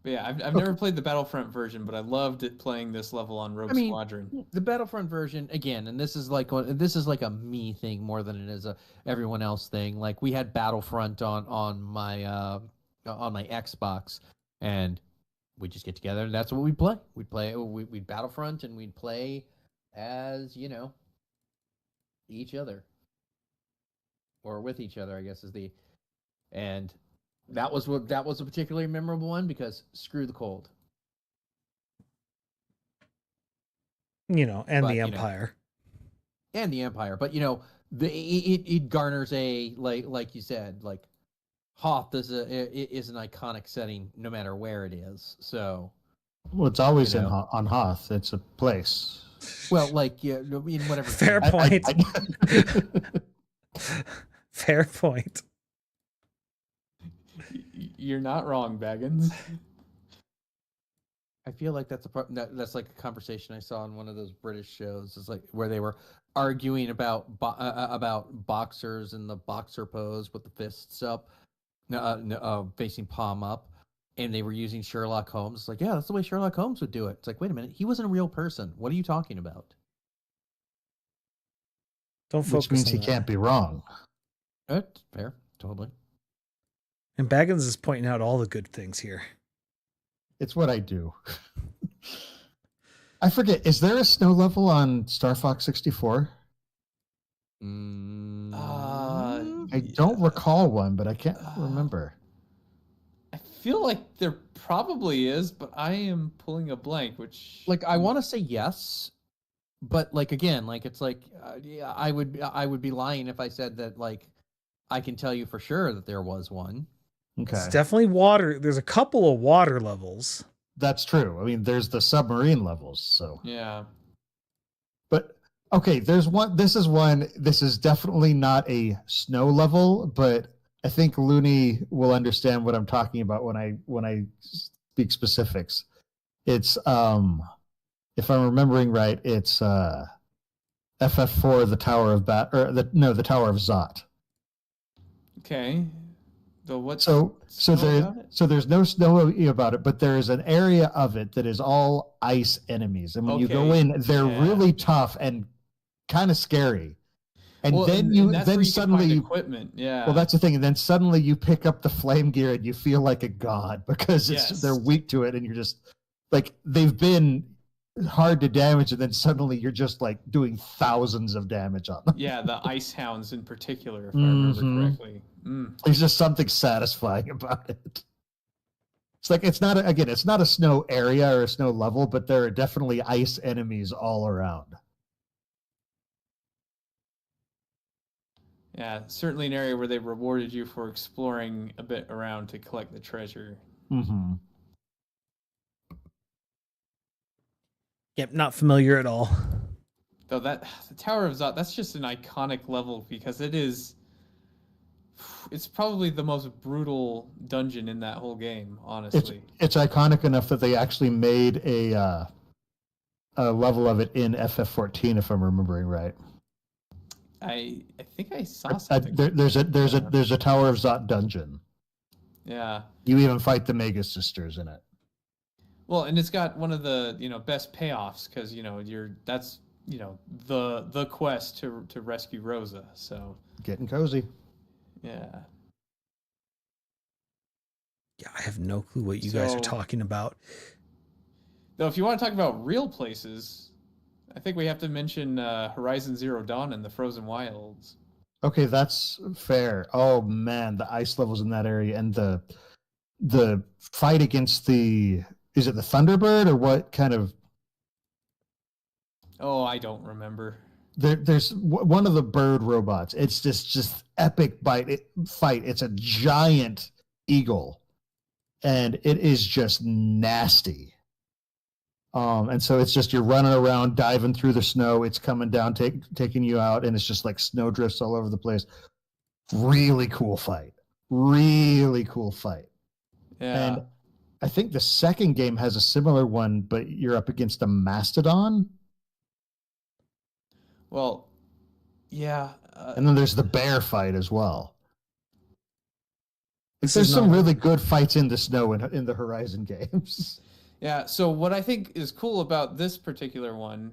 But yeah, I've never played the Battlefront version, but I loved it playing this level on Rogue Squadron. The Battlefront version again, and this is like a me thing more than it is a everyone else thing. Like we had Battlefront on my Xbox, and we just get together and that's what we play. We'd Battlefront and we'd play as each other or with each other. I guess and that was a particularly memorable one because screw the cold. And But, the Empire. And the Empire, but it garners a like you said, like Hoth is an iconic setting no matter where it is. So, Well, it's always on Hoth. It's a place. well, like in whatever. Fair point. Fair point. You're not wrong, Baggins. I feel like that's like a conversation I saw on one of those British shows. It's like where they were arguing about boxers and the boxer pose with the fists up, facing palm up, and they were using Sherlock Holmes. It's like, yeah, that's the way Sherlock Holmes would do it. It's like, wait a minute, he wasn't a real person. What are you talking about? Don't focus. Which means on he that. can't be wrong. Fair, totally. And Baggins is pointing out all the good things here. It's what I do. I forget. Is there a snow level on Star Fox 64? I don't recall one, but I can't remember. I feel like there probably is, but I am pulling a blank. Which, Like, I want to say yes, but like again, like it's like yeah, I would be lying if I said that like I can tell you for sure that there was one. Okay. It's definitely water. There's a couple of water levels. That's true. I mean, there's the submarine levels, so. yeah, But okay, there's one. This is definitely not a snow level, but I think Looney will understand what I'm talking about when I speak specifics. It's if I'm remembering right, it's FF4, the Tower of the Tower of Zot. okay. What? So there's no snow about it, but there is an area of it that is all ice enemies, and when you go in, they're really tough and kind of scary. And then suddenly equipment. Yeah. Well, that's the thing, and then suddenly you pick up the flame gear and you feel like a god because they're weak to it, and you're just like they've been hard to damage, and then suddenly you're just like doing thousands of damage on them. Yeah, the ice hounds in particular, if I remember correctly. There's just something satisfying about it. It's like it's not a snow area or a snow level, but there are definitely ice enemies all around. Yeah, certainly an area where they rewarded you for exploring a bit around to collect the treasure. Mm-hmm. Yep, not familiar at all. Though the Tower of Zot, that's just an iconic level because it's probably the most brutal dungeon in that whole game, honestly. It's iconic enough that they actually made a level of it in FF14, if I'm remembering right. I think I saw something. There's a Tower of Zot dungeon. Yeah. You even fight the Mega Sisters in it. Well, and it's got one of the best payoffs because that's the quest to rescue Rosa. So getting cozy. Yeah. Yeah, I have no clue what you guys are talking about. Though, if you want to talk about real places, I think we have to mention Horizon Zero Dawn and the Frozen Wilds. Okay, that's fair. Oh man, the ice levels in that area and the fight against is it the Thunderbird or what kind of? Oh, I don't remember. There's one of the bird robots. It's just epic fight. It's a giant eagle, and it is just nasty. And so it's just you're running around, diving through the snow. It's coming down, taking you out, and it's just like snow drifts all over the place. Really cool fight. Really cool fight. Yeah. And I think the second game has a similar one, but you're up against a mastodon. Well, yeah. And then there's the bear fight as well. This There's is some not- really good fights in the snow in the Horizon games. Yeah. So what I think is cool about this particular one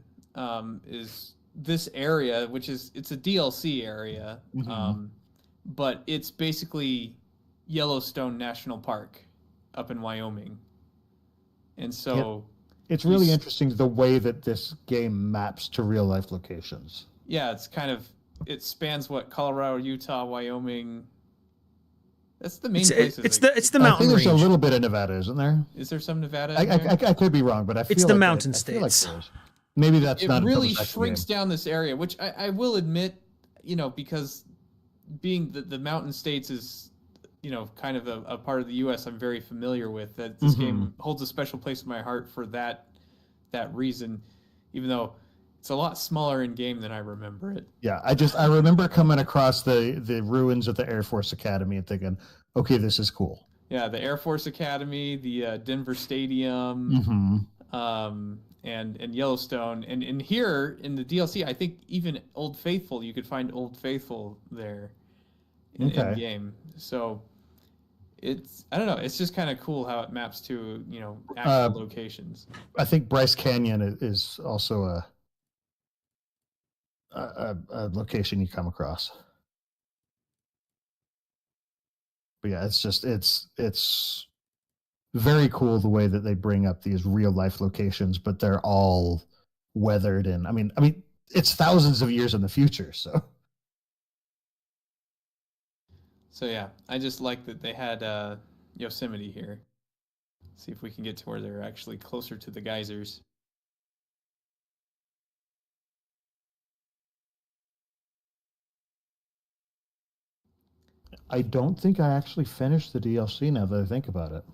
is this area, which is it's a DLC area, Mhm. but it's basically Yellowstone National Park up in Wyoming, and so It's really s- interesting the way that this game maps to real life locations. yeah, it's kind of it spans what Colorado, Utah, Wyoming. That's the main places. It's the I mountain think there's range. a little bit of Nevada, isn't there? Is there some Nevada? I, in there? I could be wrong, but I feel It's the like mountain I feel like states. there is. Maybe that's It not until really the second shrinks game. down this area, which I will admit, because being the mountain states is, kind of a part of the U.S. I'm very familiar with. That this game holds a special place in my heart for that reason, even though it's a lot smaller in game than I remember it. Yeah, I remember coming across the ruins of the Air Force Academy and thinking, okay, this is cool. Yeah, the Air Force Academy, the Denver Stadium, and Yellowstone, and here in the DLC, I think even Old Faithful, you could find Old Faithful there in game. So I don't know, it's just kind of cool how it maps to actual locations. I think Bryce Canyon is also a location you come across. But yeah, it's very cool the way that they bring up these real life locations, but they're all weathered and I mean it's thousands of years in the future, so Yeah, I just like that they had Yosemite here. See if we can get to where they're actually closer to the geysers. I don't think I actually finished the DLC now that I think about it.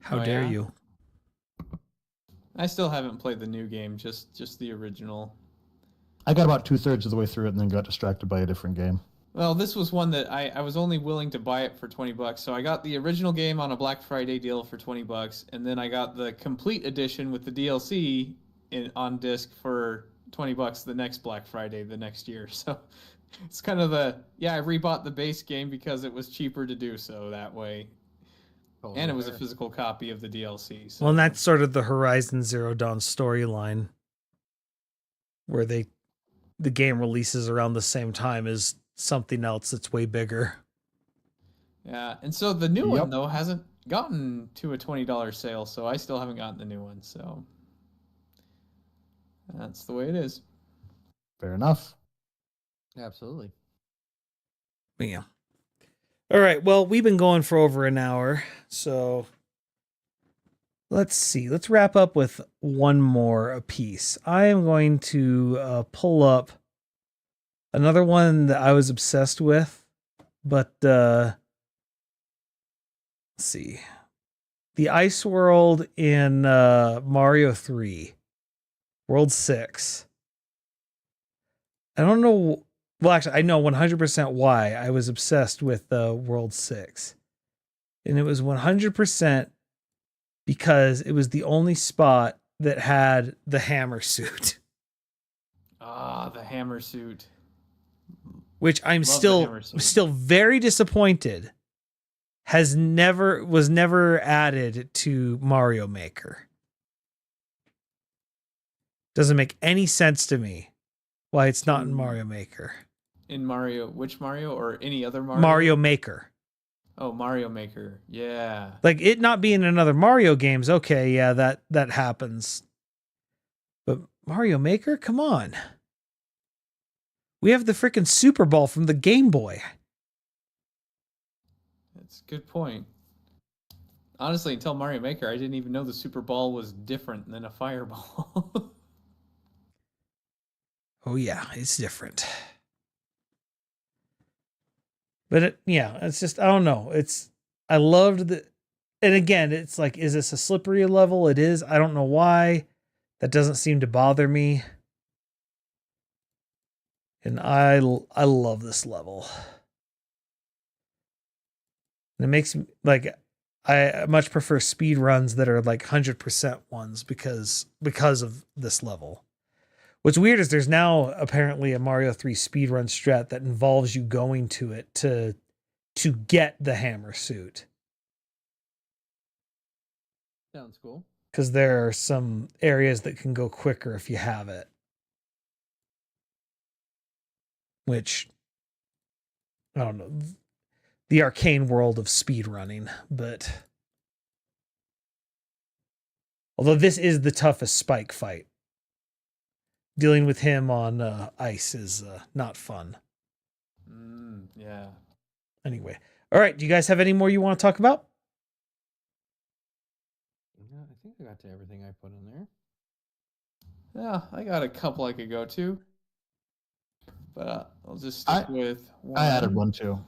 How Oh, dare yeah? you? I still haven't played the new game, just the original. I got about 2/3 of the way through it and then got distracted by a different game. Well, this was one that I was only willing to buy it for $20. So I got the original game on a Black Friday deal for $20, and then I got the complete edition with the DLC on disc for $20 the next Black Friday the next year. So it's kind of I rebought the base game because it was cheaper to do so that way. And it was a physical copy of the DLC. So. Well, and that's sort of the Horizon Zero Dawn storyline, where the game releases around the same time as something else that's way bigger. Yeah, and so the new Yep. one though hasn't gotten to a $20 sale, so I still haven't gotten the new one. So that's the way it is. Fair enough. Absolutely. But yeah. All right. Well, we've been going for over an hour, so let's see. Let's wrap up with one more apiece. I am going to pull up another one that I was obsessed with, but let's see. The Ice World in Mario 3, World 6. I don't know. Well, actually, I know 100% why I was obsessed with World 6. And it was 100% because it was the only spot that had the hammer suit. Ah, the hammer suit. Which I'm Love the hammer suit. still very disappointed was never added to Mario Maker. Doesn't make any sense to me why it's not in Mario Maker. In Mario, which Mario or any other Mario? Mario Maker. Oh, Mario Maker. Yeah. Like it not being in another Mario games, okay, yeah, that happens. But Mario Maker, come on. We have the freaking Super Ball from the Game Boy. That's a good point. Honestly, until Mario Maker, I didn't even know the Super Ball was different than a fireball. Oh yeah, it's different. But it's just I don't know. I loved the, and again, it's like, is this a slippery level? It is. I don't know why. That doesn't seem to bother me. And I love this level. And it makes me like, I much prefer speed runs that are like 100% ones because of this level. What's weird is there's now apparently a Mario 3 speedrun strat that involves you going to it to get the hammer suit. Sounds cool. Because there are some areas that can go quicker if you have it. Which, I don't know, the arcane world of speedrunning, but although this is the toughest Spike fight. Dealing with him on ice is not fun. Yeah. Anyway. All right. Do you guys have any more you want to talk about? Yeah, I think I got to everything I put in there. Yeah, I got a couple I could go to. But I'll just stick with one. I added one too.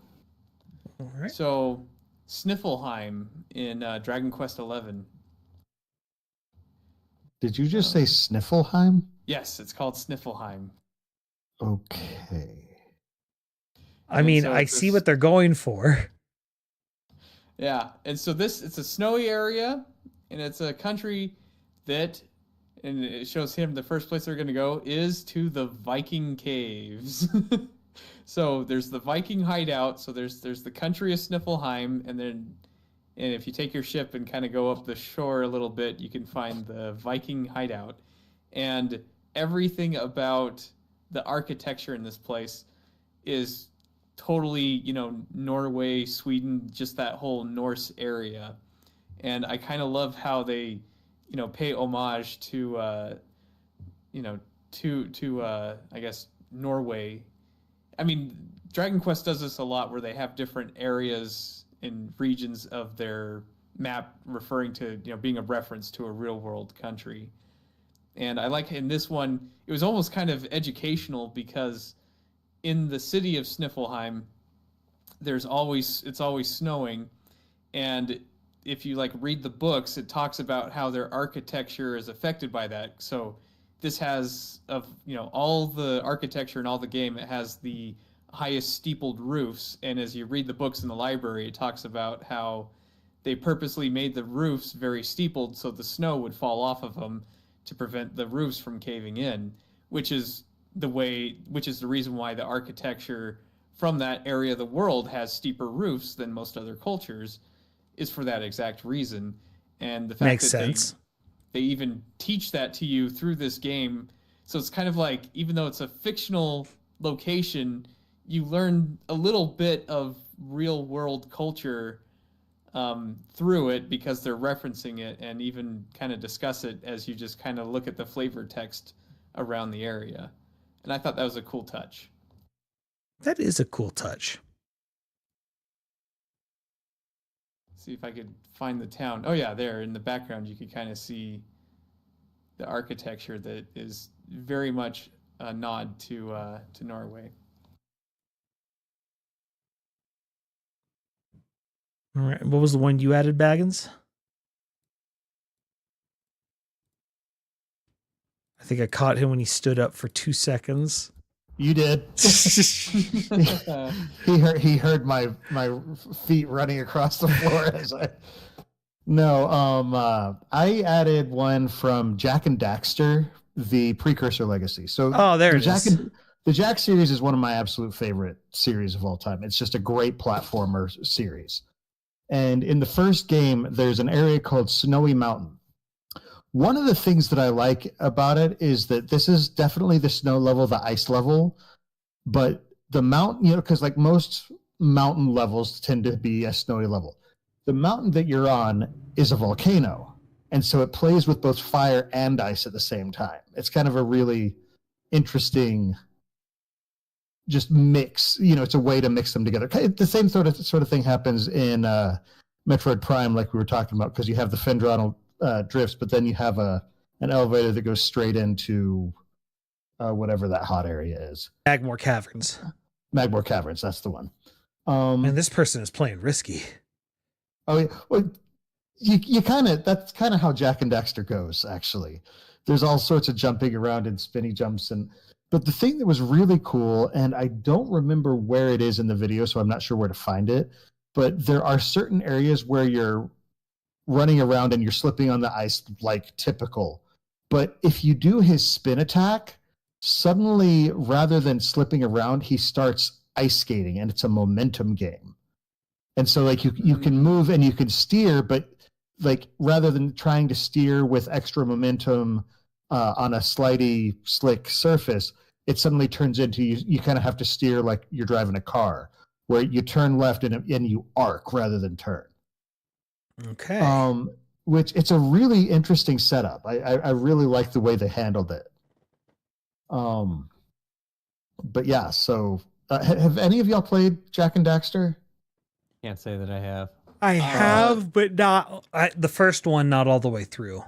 All right. So, Sniffleheim in Dragon Quest XI. Did you just say Sniffleheim? Yes, it's called Sniffleheim. Okay. I mean, I see what they're going for. Yeah, and so it's a snowy area, and it's a country that, and it shows him the first place they're going to go is to the Viking caves. So there's the Viking hideout. So there's the country of Sniffleheim, and if you take your ship and kind of go up the shore a little bit, you can find the Viking hideout, and everything about the architecture in this place is totally, Norway, Sweden, just that whole Norse area. And I kind of love how they, pay homage to, I guess, Norway. I mean, Dragon Quest does this a lot where they have different areas and regions of their map referring to, being a reference to a real world country. And I like in this one, it was almost kind of educational because in the city of Sniffleheim, it's always snowing, and if you read the books, it talks about how their architecture is affected by that. So this has all the architecture in all the game, it has the highest steepled roofs, and as you read the books in the library, it talks about how they purposely made the roofs very steepled so the snow would fall off of them to prevent the roofs from caving in, which is the reason why the architecture from that area of the world has steeper roofs than most other cultures, is for that exact reason. And the fact Makes sense. They even teach that to you through this game. So it's kind of like, even though it's a fictional location, you learn a little bit of real world culture through it because they're referencing it, and even kind of discuss it as you just kind of look at the flavor text around the area. And I thought that was a cool touch. That is a cool touch. See if I could find the town. Oh yeah, there in the background you could kind of see the architecture that is very much a nod to Norway. All right. What was the one you added, Baggins? I think I caught him when he stood up for 2 seconds. You did. He heard my feet running across the floor as I. No, I added one from Jak and Daxter, the Precursor Legacy. So there it is. The Jak series is one of my absolute favorite series of all time. It's just a great platformer series. And in the first game, there's an area called Snowy Mountain. One of the things that I like about it is that this is definitely the snow level, the ice level, but the mountain, because like most mountain levels tend to be a snowy level. The mountain that you're on is a volcano, and so it plays with both fire and ice at the same time. It's kind of a really interesting just mix. It's a way to mix them together. The same sort of thing happens in Metroid Prime, like we were talking about, because you have the Fendronal drifts, but then you have an elevator that goes straight into whatever that hot area is. Magmore Caverns. Magmore Caverns, that's the one. And this person is playing risky. Oh, yeah. Well, you kind of, that's kind of how Jack and Daxter goes, actually. There's all sorts of jumping around and spinny jumps. But the thing that was really cool, and I don't remember where it is in the video, so I'm not sure where to find it, but there are certain areas where you're running around and you're slipping on the ice like typical. But if you do his spin attack, suddenly, rather than slipping around, he starts ice skating, and it's a momentum game. And so like you can move and you can steer, but like rather than trying to steer with extra momentum on a slidey, slick surface, it suddenly turns into you kind of have to steer like you're driving a car, where you turn left and you arc rather than turn. Okay. Which it's a really interesting setup. I really like the way they handled it. But yeah, so have any of y'all played Jack and Daxter? Can't say that I have. I have, but not the first one, not all the way through.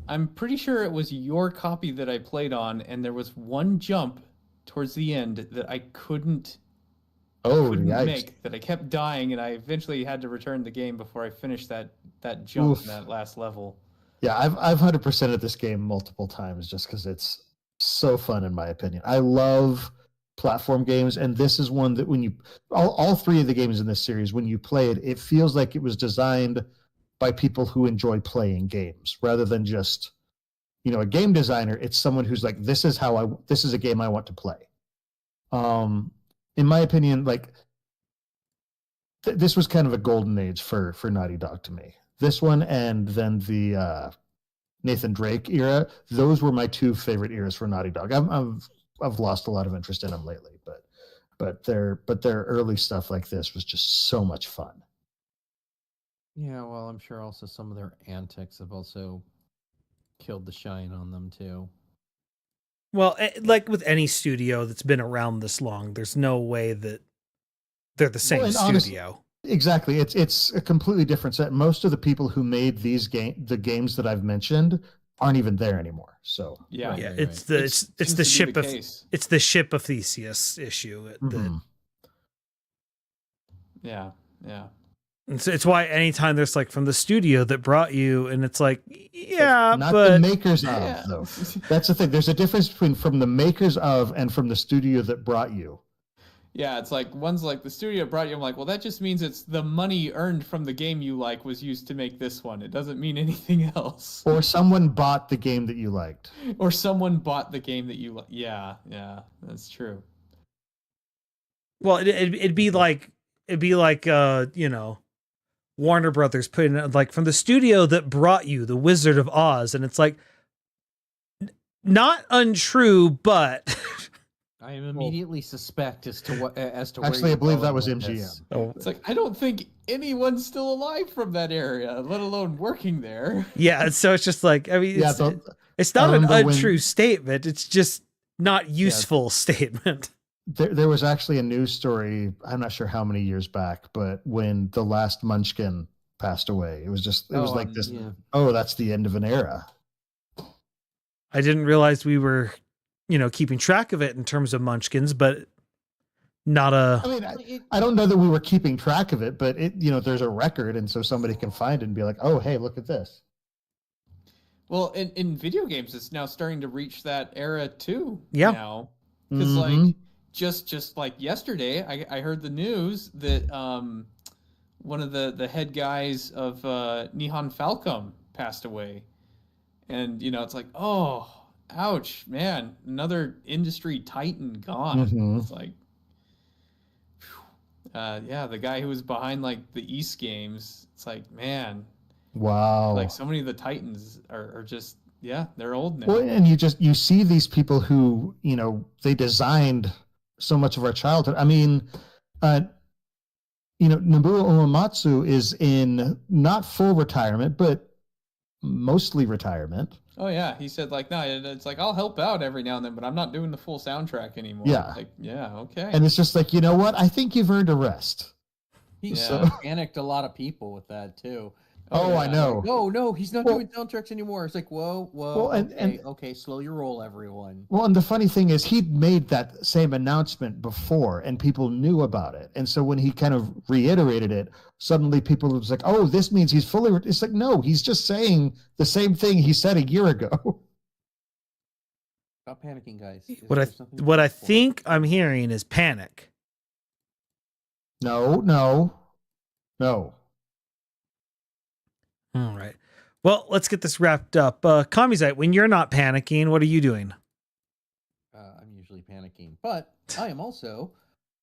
I'm pretty sure it was your copy that I played on, and there was one jump towards the end that I couldn't make, that I kept dying, and I eventually had to return the game before I finished that jump in that last level. Yeah, I've 100%ed this game multiple times just because it's so fun, in my opinion. I love platform games, and this is one that when you all three of the games in this series, when you play it, it feels like it was designed by people who enjoy playing games rather than just a game designer. It's someone who's like, this is a game I want to play. In my opinion, like this was kind of a golden age for Naughty Dog to me. This one and then the Nathan Drake era, those were my two favorite eras for Naughty Dog. I've lost a lot of interest in them lately, but their early stuff like this was just so much fun. Yeah, well, I'm sure also some of their antics have also killed the shine on them too. Well, like with any studio that's been around this long, there's no way that they're the same studio. Exactly. It's a completely different set. Most of the people who made the games that I've mentioned aren't even there anymore. So yeah, it's the ship of Theseus issue. Yeah. And so it's why anytime there's like from the studio that brought you, and it's like, yeah, not but the makers of though. That's the thing. There's a difference between from the makers of and from the studio that brought you. Yeah, it's like one's like the studio brought you. I'm like, well, that just means it's the money earned from the game you like was used to make this one. It doesn't mean anything else. Or someone bought the game that you liked. Or someone bought the game that you like. Yeah, that's true. Well, it'd be like Warner Brothers putting it like from the studio that brought you The Wizard of Oz, and it's like not untrue, but I am immediately suspect as to what actually I believe that was MGM. Oh. It's like I don't think anyone's still alive from that area, let alone working there. Yeah, so it's just like it's not an untrue statement. It's just not useful statement. There was actually a news story, I'm not sure how many years back, but when the last Munchkin passed away, it was this, that's the end of an era. I didn't realize we were, keeping track of it in terms of Munchkins, but not a... I mean, I don't know that we were keeping track of it, but there's a record, and so somebody can find it and be like, oh, hey, look at this. Well, in video games, it's now starting to reach that era too. Yeah. Now, because like just like yesterday, I heard the news that one of the head guys of Nihon Falcom passed away, and it's like, oh, ouch, man, another industry titan gone. It's like, the guy who was behind like the East games. It's like, man. Wow. Like so many of the titans are just, they're old now. Well, and you see these people who, they designed so much of our childhood. I mean, Nobuo Uematsu is in not full retirement, but mostly retirement. Oh yeah. He said like, no, it's like, I'll help out every now and then, but I'm not doing the full soundtrack anymore. Yeah. Like, yeah. Okay. And it's just like, you know what? I think you've earned a rest. He panicked a lot of people with that too. Oh, I know. No, he's not Well- doing soundtracks anymore. It's like, whoa, Well, okay, slow your roll, everyone. Well, and the funny thing is, he'd made that same announcement before, and people knew about it. And so when he kind of reiterated it, suddenly people was like, "Oh, this means he's fully." It's like, no, he's just saying the same thing he said a year ago. Stop panicking, guys. What I think I'm hearing is panic. No. All right. Well, let's get this wrapped up. Commuzite, when you're not panicking, what are you doing? I'm usually panicking, but I am also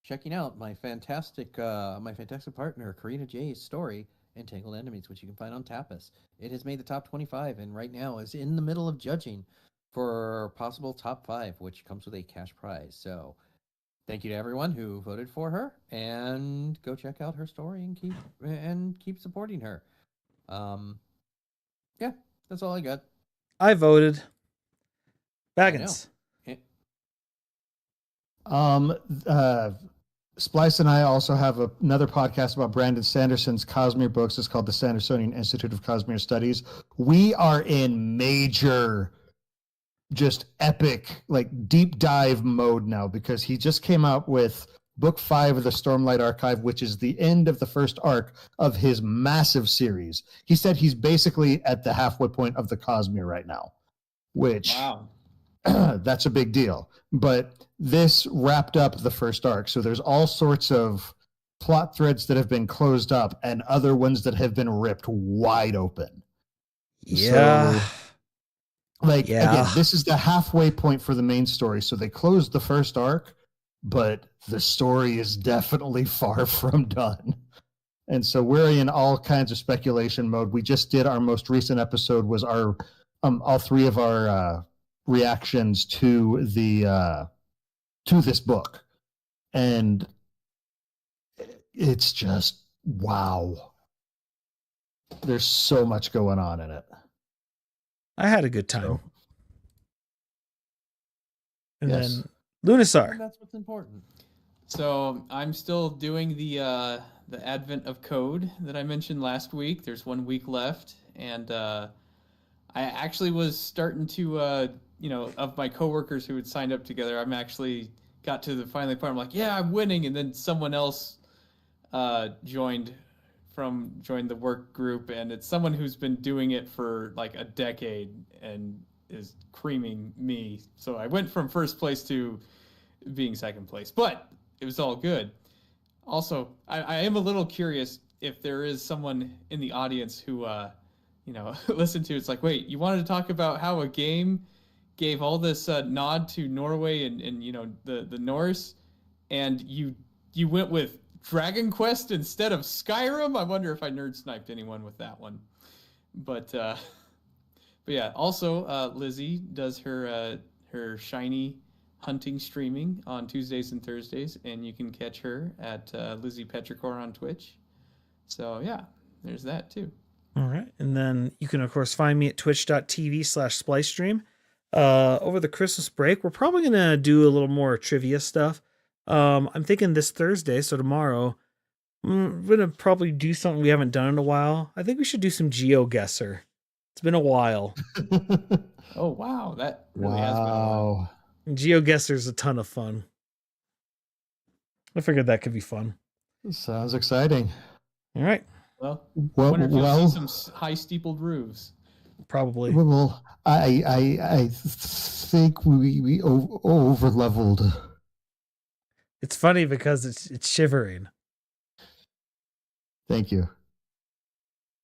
checking out my fantastic partner Karina J's story, Entangled Enemies, which you can find on Tapas. It has made the top 25, and right now is in the middle of judging for possible top 5, which comes with a cash prize. So, thank you to everyone who voted for her, and go check out her story and keep supporting her. Yeah, that's all I got. I voted. Baggins. Splice and I also have another podcast about Brandon Sanderson's Cosmere books. It's called the Sandersonian Institute of Cosmere Studies. We are in major, just epic, like deep dive mode now, because he just came out with book 5 of the Stormlight Archive, which is the end of the first arc of his massive series. He said he's basically at the halfway point of the Cosmere right now, which Wow. that's a big deal. But this wrapped up the first arc. So there's all sorts of plot threads that have been closed up and other ones that have been ripped wide open. Yeah. So, again, this is the halfway point for the main story. So they closed the first arc, but the story is definitely far from done. And so we're in all kinds of speculation mode. We just did our most recent episode was our all 3 of our reactions to the to this book, and it's just wow. There's so much going on in it. I had a good time. So, and yes. then Lunasar. That's what's important. So I'm still doing the Advent of Code that I mentioned last week. There's 1 week left, and I actually was starting to of my coworkers who had signed up together, I'm actually got to the finally part. I'm like, yeah, I'm winning, and then someone else joined the work group, and it's someone who's been doing it for like a decade and is creaming me. So I went from first place to being second place, but it was all good. Also, I am a little curious if there is someone in the audience who listen to it's like, wait, you wanted to talk about how a game gave all this nod to Norway and the Norse, and you went with Dragon Quest instead of Skyrim? I wonder if I nerd sniped anyone with that one. But yeah, also Lizzie does her shiny hunting streaming on Tuesdays and Thursdays, and you can catch her at Lizzie Petrichor on Twitch. So yeah, there's that too. All right. And then you can, of course, find me at twitch.tv/splicestream. Over the Christmas break, we're probably going to do a little more trivia stuff. I'm thinking this Thursday, so tomorrow, I'm going to probably do something we haven't done in a while. I think we should do some GeoGuessr. It's been a while. Oh, wow. That really has been a while. GeoGuessr is a ton of fun. I figured that could be fun. Sounds exciting. All right. Well, I wonder if you'll see some high steepled roofs. Probably. Well, I think we over-leveled. It's funny because it's shivering. Thank you.